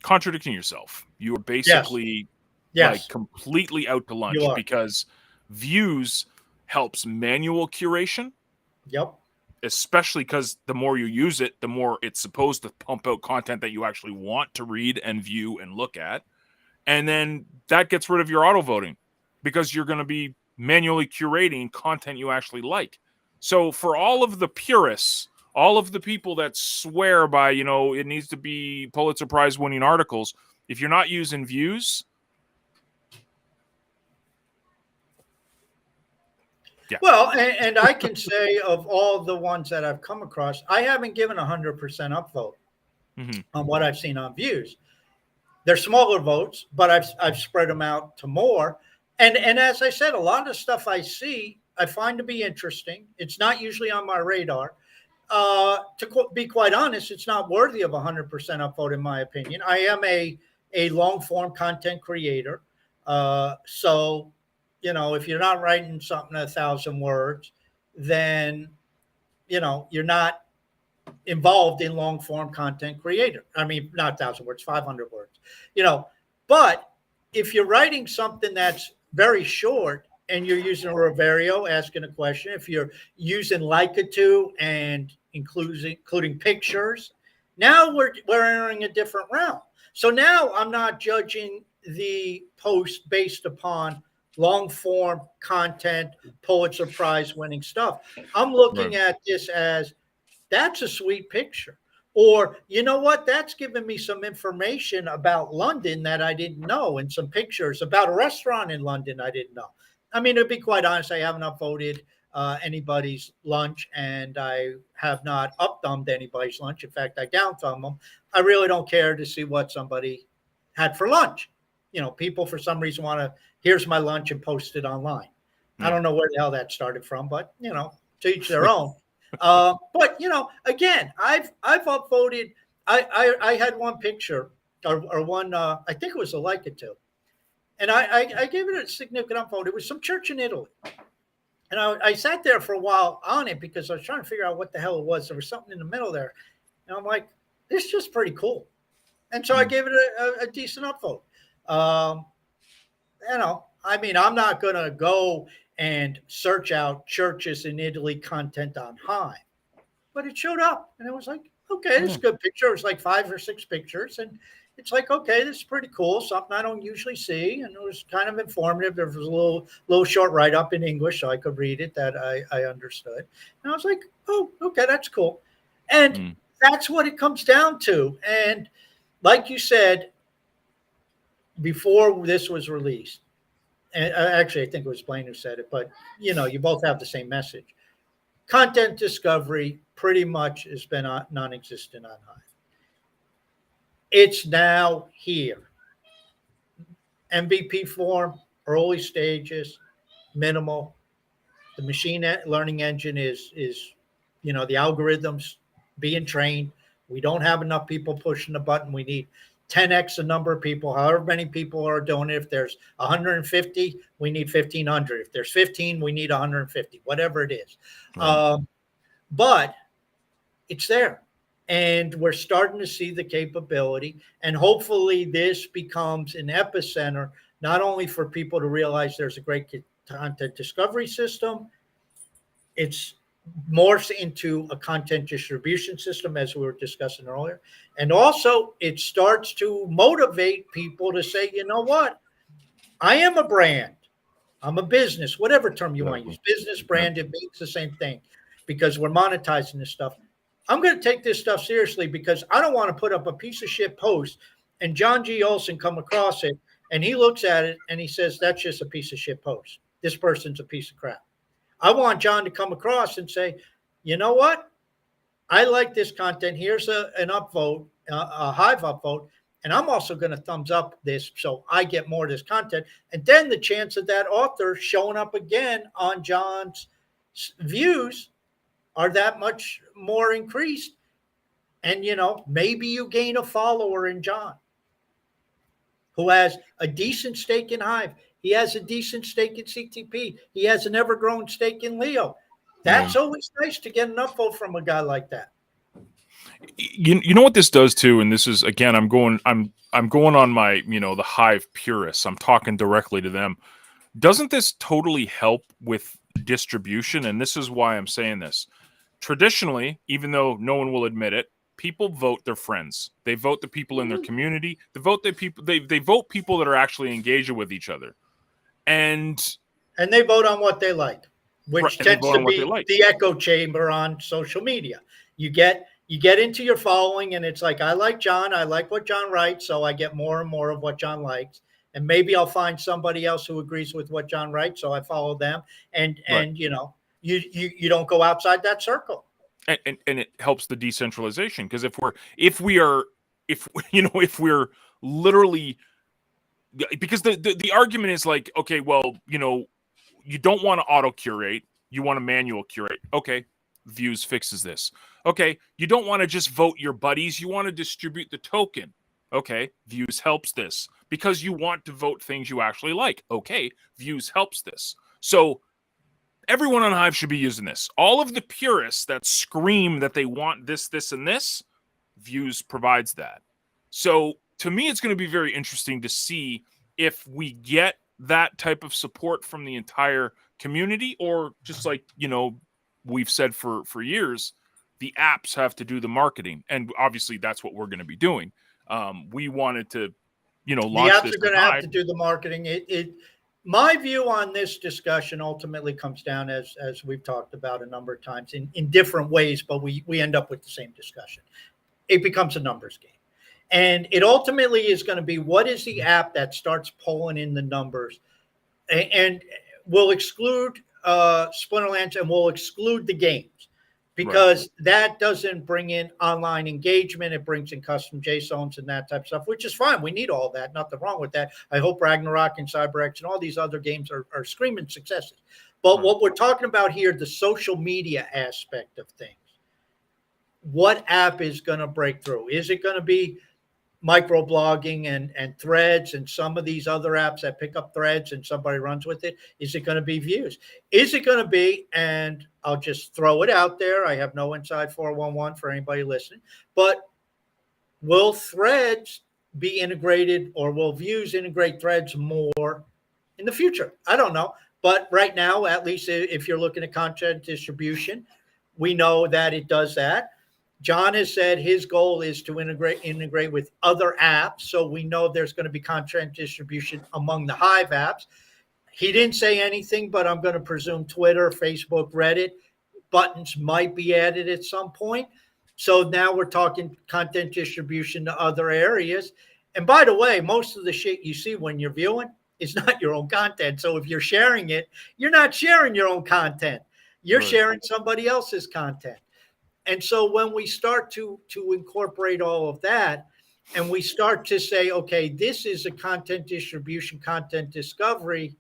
contradicting yourself. You are Yes, basically like yes, completely out to you lunch, are. because views helps manual curation, Yep. especially because the more you use it, the more it's supposed to pump out content that you actually want to read and view and look at. And then that gets rid of your auto voting, because you're going to be manually curating content you actually like. So for all of the purists, all of the people that swear by, it needs to be Pulitzer Prize winning articles, if you're not using views, yeah. Well, and I can say of all the ones that I've come across, I haven't given 100% upvote Mm-hmm. on what I've seen on views. They're smaller votes, but I've spread them out to more. And as I said, a lot of the stuff I see I find to be interesting. It's not usually on my radar. be quite honest, it's not worthy of 100% upvote, in my opinion. I am a long form content creator. So, if you're not writing something 1,000 words, then, you're not involved in long form content creator. I mean, not 1,000 words, 500 words, but if you're writing something that's very short and you're using a Reverio asking a question, if you're using Likatu and including pictures, now we're entering a different realm. So now I'm not judging the post based upon long form content, Pulitzer Prize winning stuff. I'm Right. looking at this as that's a sweet picture. Or, you know what? That's given me some information about London that I didn't know, and some pictures about a restaurant in London I didn't know. I mean, to be quite honest, I haven't upvoted anybody's lunch, and I have not up-thumbed anybody's lunch. In fact, I down-thumb them. I really don't care to see what somebody had for lunch. People for some reason want to, here's my lunch, and post it online. I Yeah. don't know where the hell that started from, but, to each their own. But again, I've upvoted. I had one picture or one. I think it was a like it to, and I gave it a significant upvote. It was some church in Italy, and I sat there for a while on it because I was trying to figure out what the hell it was. There was something in the middle there, and I'm like, this is just pretty cool, and so I gave it a decent upvote. Um, I mean, I'm not going to go and search out churches in Italy content on Hive, but it showed up, and it was like, okay, this is a good picture. It was like 5 or 6 pictures, and it's like, okay, this is pretty cool, something I don't usually see, and it was kind of informative. There was a little short write up in English, so I could read it that I understood, and I was like, oh, okay, that's cool, and that's what it comes down to. And like you said before this was released, and actually, I think it was Blaine who said it, but you both have the same message. Content discovery pretty much has been non-existent on Hive. It's now here. MVP form, early stages, minimal. The machine learning engine is the algorithms being trained. We don't have enough people pushing the button. We need 10x the number of people, however many people are doing it. If there's 150, we need 1,500. If there's 15, we need 150, whatever it is. Right. But it's there. And we're starting to see the capability. And hopefully this becomes an epicenter, not only for people to realize there's a great content discovery system, it's morphs into a content distribution system, as we were discussing earlier. And also it starts to motivate people to say, you know what? I am a brand. I'm a business, whatever term you want to use, business, brand, it means the same thing because we're monetizing this stuff. I'm going to take this stuff seriously because I don't want to put up a piece of shit post and John G. Olson come across it and he looks at it and he says, that's just a piece of shit post. This person's a piece of crap. I want John to come across and say, you know what? I like this content. Here's an upvote, a Hive upvote. And I'm also going to thumbs up this so I get more of this content. And then the chance of that author showing up again on John's views are that much more increased. And, maybe you gain a follower in John who has a decent stake in Hive. He has a decent stake in CTP. He has an ever-growing stake in Leo. That's always nice to get an upvote from a guy like that. You know what this does too, and this is again, I'm going on my the Hive purists. I'm talking directly to them. Doesn't this totally help with distribution? And this is why I'm saying this. Traditionally, even though no one will admit it, people vote their friends. They vote the people in their community. They vote the people. They vote people that are actually engaging with each other, and they vote on what they like, which tends to be the echo chamber on social media. You get into your following, and it's like, I like John. I like what John writes, so I get more and more of what John likes. And maybe I'll find somebody else who agrees with what John writes, so I follow them. And you don't go outside that circle. And it helps the decentralization, because if we're literally, because the argument is like, okay, well, you don't want to auto curate, you want to manual curate. Okay, Views fixes this. Okay, you don't want to just vote your buddies, you want to distribute the token. Okay, Views helps this because you want to vote things you actually like. Okay, Views helps this. So everyone on Hive should be using this. All of the purists that scream that they want this, this, and this, Views provides that. So to me, it's going to be very interesting to see if we get that type of support from the entire community, or just like, we've said for years, the apps have to do the marketing. And obviously that's what we're going to be doing. We wanted to, The launch apps this are going to in have Hive. to do the marketing. My view on this discussion ultimately comes down, as we've talked about a number of times in different ways, but we end up with the same discussion. It becomes a numbers game. And it ultimately is going to be, what is the app that starts pulling in the numbers? And we'll exclude Splinterlands, and we'll exclude the games, because that doesn't bring in online engagement. It brings in custom JSONs and that type of stuff, which is fine. We need all that. Nothing wrong with that. I hope Ragnarok and CyberX and all these other games are screaming successes. But what we're talking about here, the social media aspect of things. What app is going to break through? Is it going to be microblogging and threads and some of these other apps that pick up threads and somebody runs with it? Is it going to be Views? Is it going to be, and I'll just throw it out there, I have no inside 411 for anybody listening, but will threads be integrated, or will Views integrate threads more in the future? I don't know. But right now, at least if you're looking at content distribution, we know that it does that. John has said his goal is to integrate with other apps. So we know there's going to be content distribution among the Hive apps. He didn't say anything, but I'm going to presume Twitter, Facebook, Reddit buttons might be added at some point. So now we're talking content distribution to other areas. And by the way, most of the shit you see when you're viewing is not your own content. So if you're sharing it, you're not sharing your own content. You're sharing somebody else's content. And so when we start to incorporate all of that, and we start to say, okay, this is a content distribution, content discovery,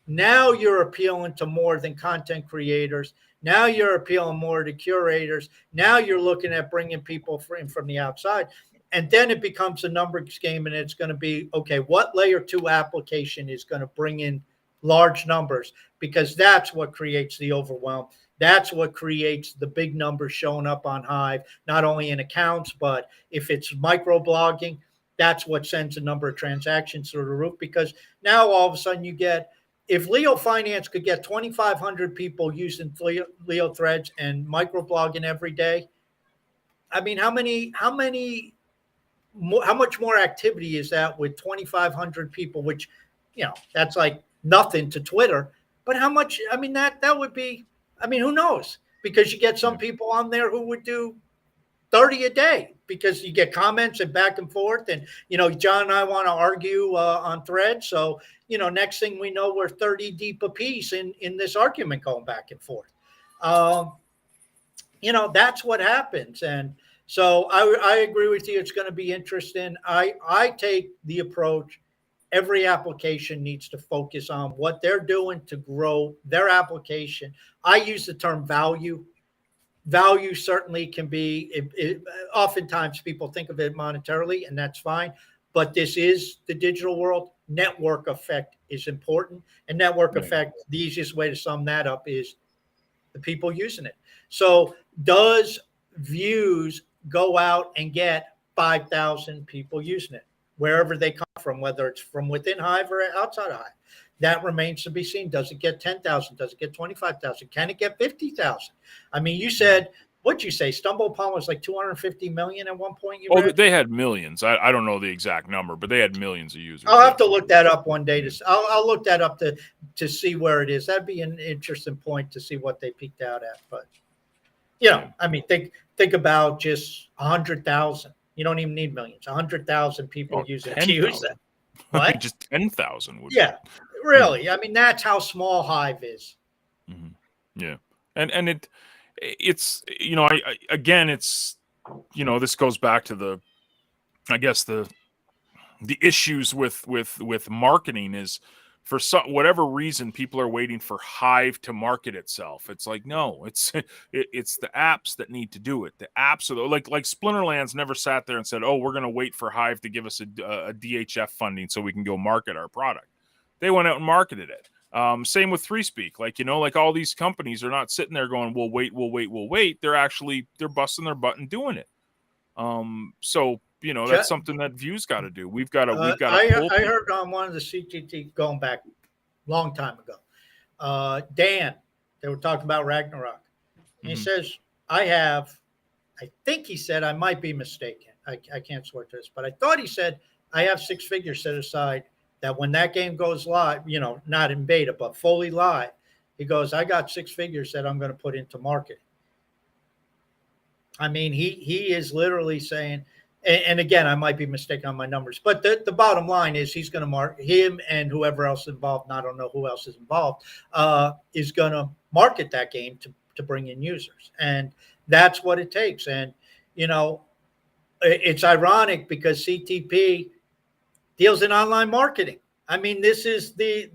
now you're appealing to more than content creators. Now you're appealing more to curators. Now you're looking at bringing people from the outside. And then it becomes a numbers game, and it's going to be, okay, what layer 2 application is going to bring in large numbers? Because that's what creates the overwhelm. That's what creates the big numbers showing up on Hive, not only in accounts, but if it's microblogging, that's what sends a number of transactions through the roof. Because now all of a sudden you get, if Leo Finance could get 2,500 people using Leo threads and microblogging every day, I mean, how much more activity is that with 2,500 people, which, that's like nothing to Twitter. But how much, I mean, that would be, I mean, who knows? Because you get some people on there who would do 30 a day, because you get comments and back and forth. And, John and I want to argue on threads. So, next thing we know, we're 30 deep apiece in this argument going back and forth. That's what happens. And so I agree with you. It's going to be interesting. I take the approach, every application needs to focus on what they're doing to grow their application. I use the term value. Value certainly can be, oftentimes people think of it monetarily, and that's fine. But this is the digital world. Network effect is important. And network effect, the easiest way to sum that up is the people using it. So does Views go out and get 5,000 people using it, wherever they come from, whether it's from within Hive or outside of Hive? That remains to be seen. Does it get 10,000? Does it get 25,000? Can it get 50,000? I mean, you said, what'd you say? StumbleUpon was like 250 million at one point. They had millions. I don't know the exact number, but they had millions of users. I'll have to look that up one day. I'll look that up to see where it is. That'd be an interesting point to see what they peaked out at. But I mean, think about just 100,000. You don't even need millions. 100,000 people use it. Use that. What? Just 10,000 would. Yeah, really. I mean, that's how small Hive is. Mm-hmm. Yeah, and it's again, it's this goes back to the issues with marketing is, for some whatever reason, people are waiting for Hive to market itself. It's like, no, it's the apps that need to do it. The apps are like Splinterlands never sat there and said, oh, we're going to wait for Hive to give us a DHF funding so we can go market our product. They went out and marketed it. Same with FreeSpeak. Like all these companies are not sitting there going, we'll wait. They're busting their butt and doing it. So that's something that View's got to do. We've got to pull. I heard on one of the CTT going back a long time ago. Dan, they were talking about Ragnarok. And he says, I think he said, I might be mistaken. I can't swear to this, but I thought he said, I have 6 figures set aside that when that game goes live, not in beta, but fully live, he goes, I got 6 figures that I'm going to put into marketing. I mean, he is literally saying, and again, I might be mistaken on my numbers, but the bottom line is he's going to market him and whoever else is involved. I don't know who else is involved, is going to market that game to bring in users. And that's what it takes. And, it's ironic because CTP deals in online marketing. I mean, this is the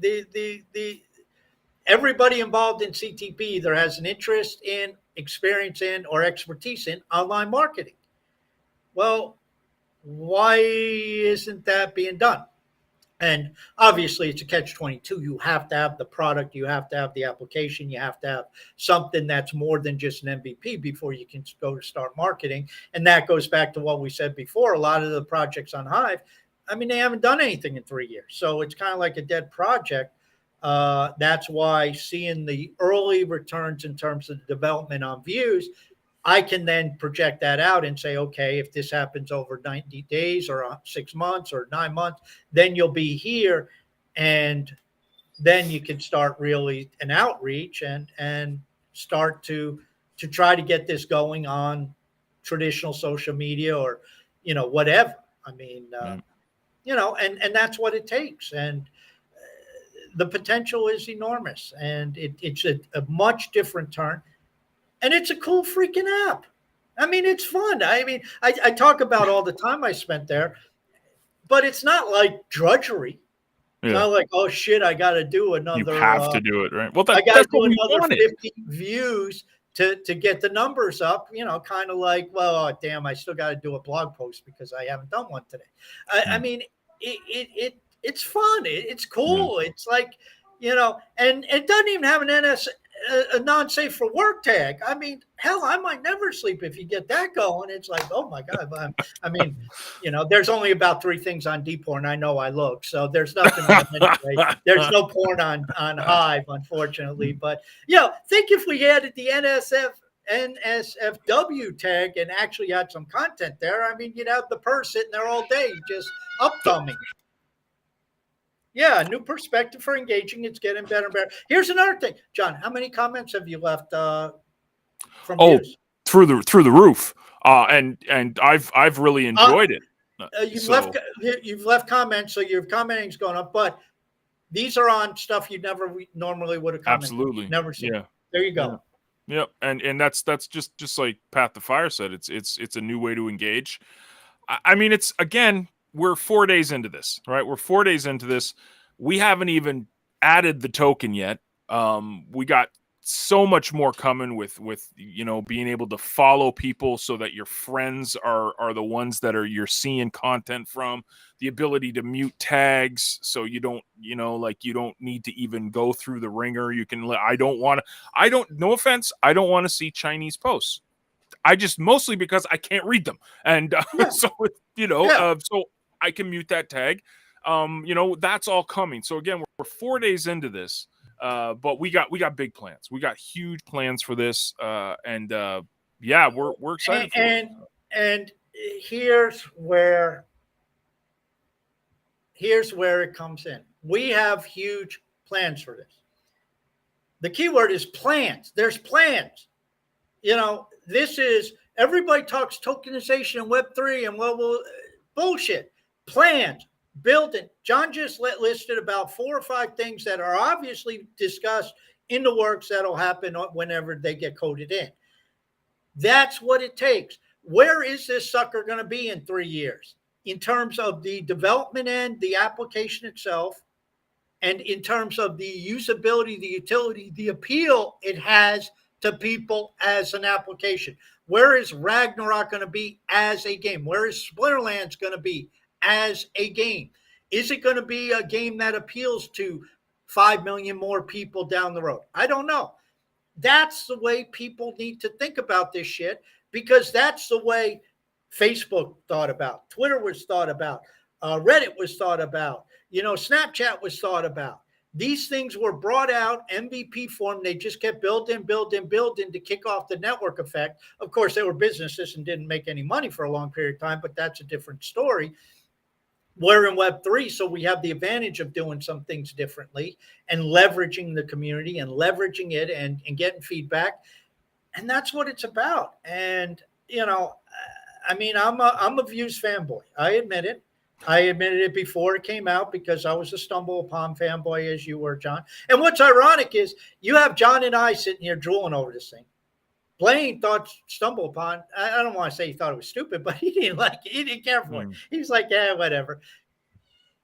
everybody involved in CTP either has an interest in, experience in, or expertise in online marketing. Well, why isn't that being done? And obviously it's a catch-22. You have to have the product, you have to have the application, you have to have something that's more than just an MVP before you can go to start marketing. And that goes back to what we said before. A lot of the projects on Hive, I mean, they haven't done anything in 3 years. So it's kind of like a dead project. That's why seeing the early returns in terms of the development on views, I can then project that out and say, okay, if this happens over 90 days or 6 months or 9 months, then you'll be here. And then you can start really an outreach and start to try to get this going on traditional social media or, whatever. I mean, and that's what it takes. And the potential is enormous, and it's a much different turn. And it's a cool freaking app. I mean, it's fun. I mean, I talk about all the time I spent there, but it's not like drudgery. It's not like, oh shit, I got to do another. You have to do it, right? Well, I got to do another 50 views to get the numbers up. Kind of like, well, oh, damn, I still got to do a blog post because I haven't done one today. I mean, it's fun. It's cool. It's like, and it doesn't even have a non-safe for work tag. I mean, hell, I might never sleep if you get that going. It's like, oh my God. I mean, there's only about 3 things on D-porn. I know I look, so there's nothing. Anyway. There's no porn on Hive, unfortunately. But, think if we added the NSFW tag and actually had some content there. I mean, you'd have the purse sitting there all day, just up-thumbing. Yeah, a new perspective for engaging. It's getting better and better. Here's another thing, John. How many comments have you left from views? Through the roof. And I've really enjoyed it. You've left comments, so your commenting is going up. But these are on stuff you never normally would have commented. Absolutely, never seen. Yeah. There you go. Yeah. And that's just like Pat the Fire said. It's a new way to engage. I mean, it's again. We're 4 days into this, right? We're 4 days into this. We haven't even added the token yet. We got so much more coming with being able to follow people so that your friends are the ones that are you're seeing content from. The ability to mute tags so you don't need to even go through the ringer. You can. No offense. I don't want to see Chinese posts. I just mostly because I can't read them, and so I can mute that tag. That's all coming. So again, we're 4 days into this, but we got big plans. We got huge plans for this, and we're excited. And here's where it comes in. We have huge plans for this. The key word is plans. There's plans. This is everybody talks tokenization and Web3 and bullshit. Plans, building. John just listed about 4 or 5 things that are obviously discussed in the works that'll happen whenever they get coded in. That's what it takes. Where is this sucker going to be in 3 years in terms of the development end, the application itself, and in terms of the usability, the utility, the appeal it has to people as an application. Where is Ragnarok going to be as a game? Where is Splinterlands going to be as a game? Is it going to be a game that appeals to 5 million more people down the road? I don't know. That's the way people need to think about this shit, because that's the way Facebook thought about, Twitter was thought about, Reddit was thought about, Snapchat was thought about. These things were brought out MVP form. They just kept building to kick off the network effect. Of course, they were businesses and didn't make any money for a long period of time, but that's a different story. We're in Web3, so we have the advantage of doing some things differently and leveraging the community and leveraging it and getting feedback. And that's what it's about. And, I'm a Views fanboy. I admit it. I admitted it before it came out because I was a Stumble Upon fanboy, as you were, John. And what's ironic is you have John and I sitting here drooling over this thing. Blaine thought Stumble Upon, I don't want to say he thought it was stupid, but he didn't like it. He didn't care for it. He's like, yeah, whatever.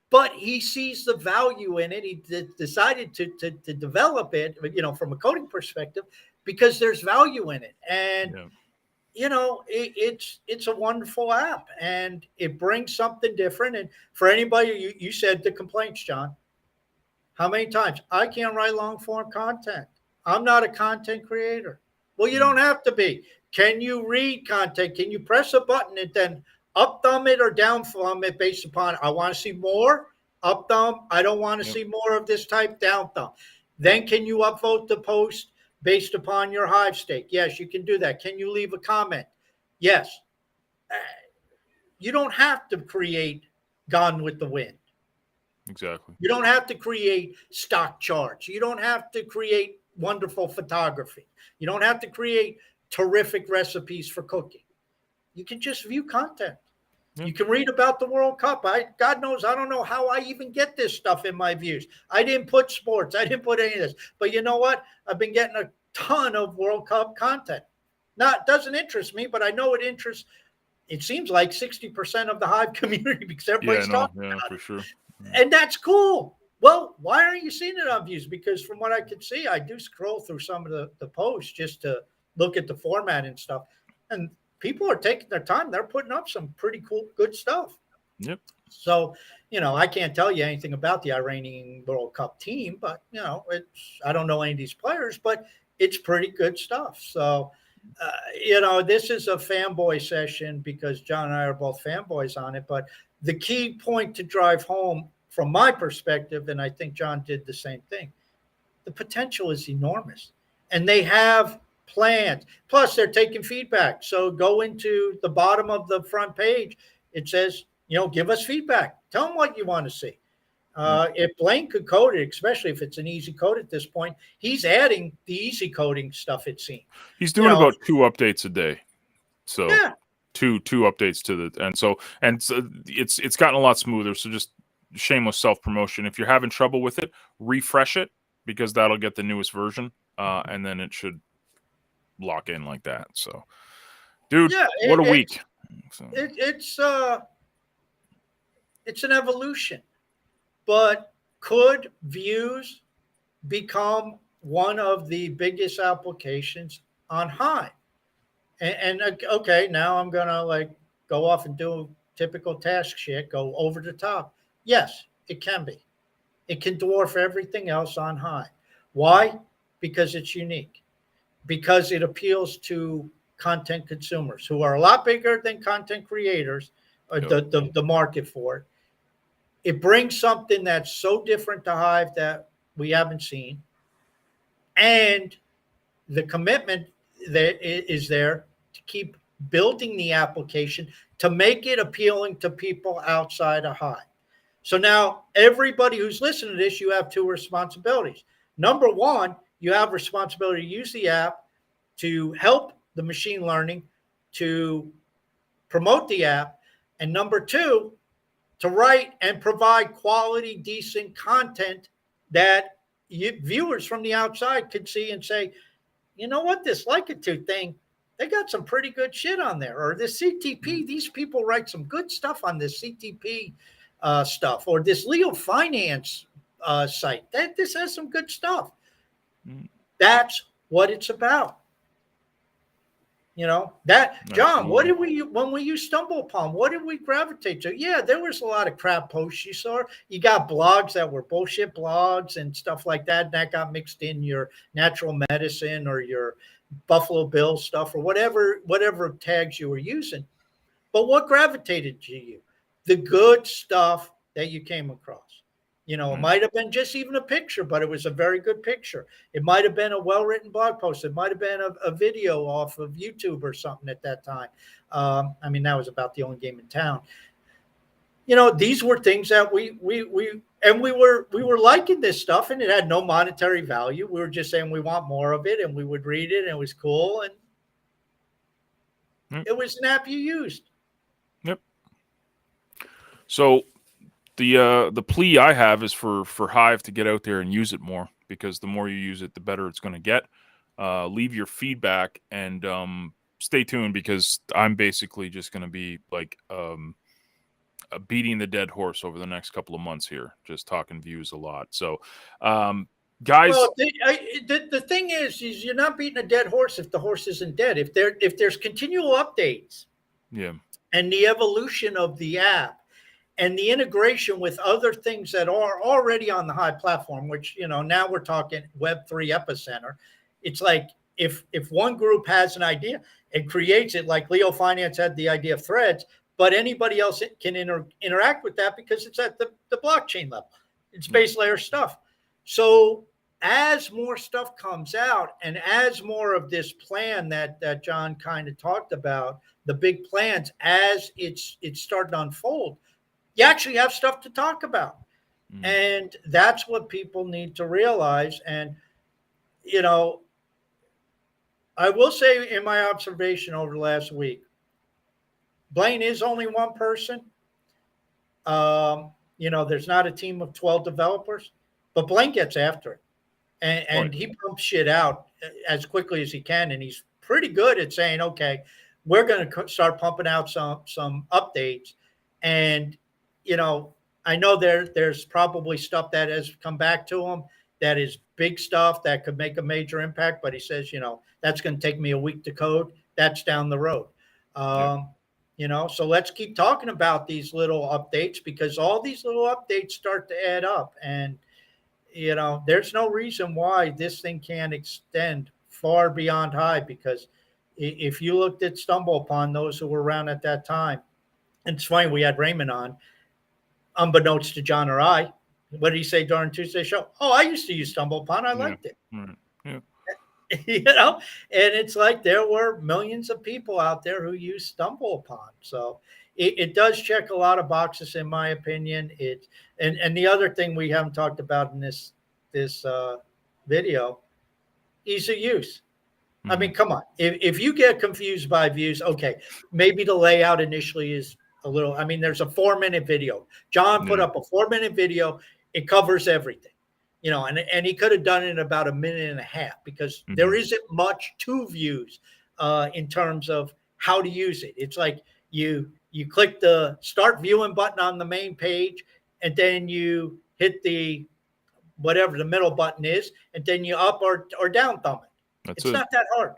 But he sees the value in it. He decided to develop it, from a coding perspective, because there's value in it. And, it's a wonderful app, and it brings something different. And for anybody, you said the complaints, John. How many times? I can't write long form content. I'm not a content creator. Well, you don't have to be. Can you read content? Can you press a button and then up thumb it or down thumb it based upon, I want to see more, up thumb, I don't want to see more of this type, down thumb. Then can you upvote the post based upon your Hive stake? Yes, you can do that. Can you leave a comment? Yes. You don't have to create Gone with the Wind. Exactly. You don't have to create stock charts. You don't have to create wonderful photography. You don't have to create terrific recipes for cooking. You can just view content. You can read about the World Cup. God knows, I don't know how I even get this stuff in my views. I didn't put sports. I didn't put any of this. But you know what? I've been getting a ton of World Cup content. Now, it doesn't interest me, but I know it interests, it seems like 60% of the Hive community, because everybody's talking about for it. sure. And that's cool. Well, why aren't you seeing it on views? Because from what I could see, I do scroll through some of the posts just to look at the format and stuff. And people are taking their time. They're putting up some pretty cool, good stuff. Yep. So, I can't tell you anything about the Iranian World Cup team, but, I don't know any of these players, but it's pretty good stuff. So, this is a fanboy session because John and I are both fanboys on it. But the key point to drive home from my perspective, and I think John did the same thing, the potential is enormous. And they have plans. Plus, they're taking feedback. So go into the bottom of the front page. It says, give us feedback. Tell them what you want to see. If Blaine could code it, especially if it's an easy code at this point, he's adding the easy coding stuff, it seems. He's doing about 2 updates a day. So two updates to the, and so it's gotten a lot smoother. So just shameless self-promotion. If you're having trouble with it, refresh it, because that'll get the newest version. And then it should lock in like that. So, dude, what a week. It's an evolution. But could views become one of the biggest applications on Hive? And okay, now I'm gonna go off and do typical task shit, go over the top. Yes, it can be. It can dwarf everything else on Hive. Why? Because it's unique. Because it appeals to content consumers who are a lot bigger than content creators, or the market for it. It brings something that's so different to Hive that we haven't seen. And the commitment that is there to keep building the application to make it appealing to people outside of Hive. So now everybody who's listening to this, you have 2 responsibilities. Number 1, you have responsibility to use the app to help the machine learning, to promote the app. And number 2, to write and provide quality, decent content that viewers from the outside could see and say, you know what, this Like It To thing, they got some pretty good shit on there. Or this CTP, these people write some good stuff on this CTP stuff. Or this Leo Finance site. This has some good stuff. Mm, That's what it's about. That John, what absolutely. did we when we stumble upon? What did we gravitate to? Yeah, there was a lot of crap posts you saw. You got blogs that were bullshit blogs and stuff like that. And that got mixed in your natural medicine or your Buffalo Bill stuff or whatever tags you were using. But what gravitated to you? The good stuff that you came across. It Right. might have been just even a picture, but it was a very good picture. It might have been a well written blog post. It might have been a video off of YouTube or something at that time. I mean, that was about the only game in town. These were things that we were liking this stuff, and it had no monetary value. We were just saying we want more of it, and we would read it, and it was cool, and Yep. it was an app you used. Yep. So the plea I have is for Hive to get out there and use it more, because the more you use it, the better it's going to get. Leave your feedback and stay tuned, because I'm basically just going to be like beating the dead horse over the next couple of months here, just talking views a lot. So, guys, Well, the thing is you're not beating a dead horse if the horse isn't dead. If there's continual updates yeah, and the evolution of the app and the integration with other things that are already on the Hive platform, which now we're talking Web3 epicenter. It's like if one group has an idea and creates it, like Leo Finance had the idea of threads, but anybody else can interact with that because it's at the blockchain level. It's base layer stuff. So as more stuff comes out and as more of this plan that John kind of talked about, the big plans, as it's starting to unfold, you actually have stuff to talk about. And that's what people need to realize. And, I will say in my observation over the last week, Blaine is only one person. There's not a team of 12 developers, but Blaine gets after it. And he pumps shit out as quickly as he can. And he's pretty good at saying, okay, we're going to start pumping out some updates. And, I know there's probably stuff that has come back to him that is big stuff that could make a major impact. But he says, that's going to take me a week to code. That's down the road. So let's keep talking about these little updates, because all these little updates start to add up. And, there's no reason why this thing can't extend far beyond Hive, because if you looked at Stumble Upon, those who were around at that time, and it's funny, we had Raymond on, unbeknownst to John or I. What did he say during Tuesday show? Oh, I used to use Stumble Upon. I liked it. Yeah. And it's like there were millions of people out there who use Stumble Upon. So it does check a lot of boxes, in my opinion. And the other thing we haven't talked about in this video, ease of use. I mean, come on. If you get confused by views, okay, maybe the layout initially is a little. I mean, there's a 4-minute video. John put up a 4-minute video. It covers everything, and he could have done it in about a minute and a half, because there isn't much to views in terms of how to use it. It's like you click the start viewing button on the main page, and then you hit the whatever the middle button is, and then you up or down thumb it. It's not that hard.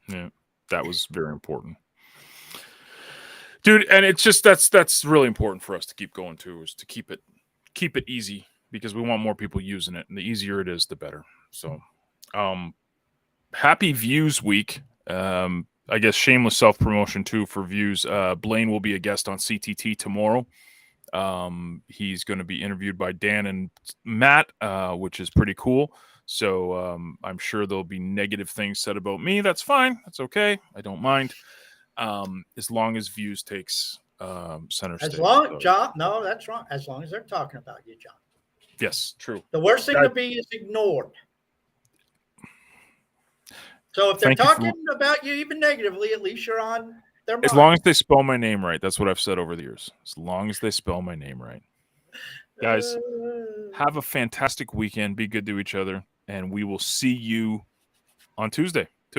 Yeah, that was very important, dude. And it's just that's really important for us to keep going to, is to keep it easy, because we want more people using it, and the easier it is, the better. So, happy Views Week. I guess shameless self promotion too for Views. Blaine will be a guest on CTT tomorrow. He's going to be interviewed by Dan and Matt, which is pretty cool. So I'm sure there'll be negative things said about me. That's fine. That's okay. I don't mind. As long as Views takes center stage. John, no, that's wrong. As long as they're talking about you, John. Yes, true. The worst thing to be is ignored. So if they're talking about you even negatively, at least you're on their mind. As long as they spell my name right. That's what I've said over the years. As long as they spell my name right. Guys, have a fantastic weekend. Be good to each other. And we will see you on Tuesday.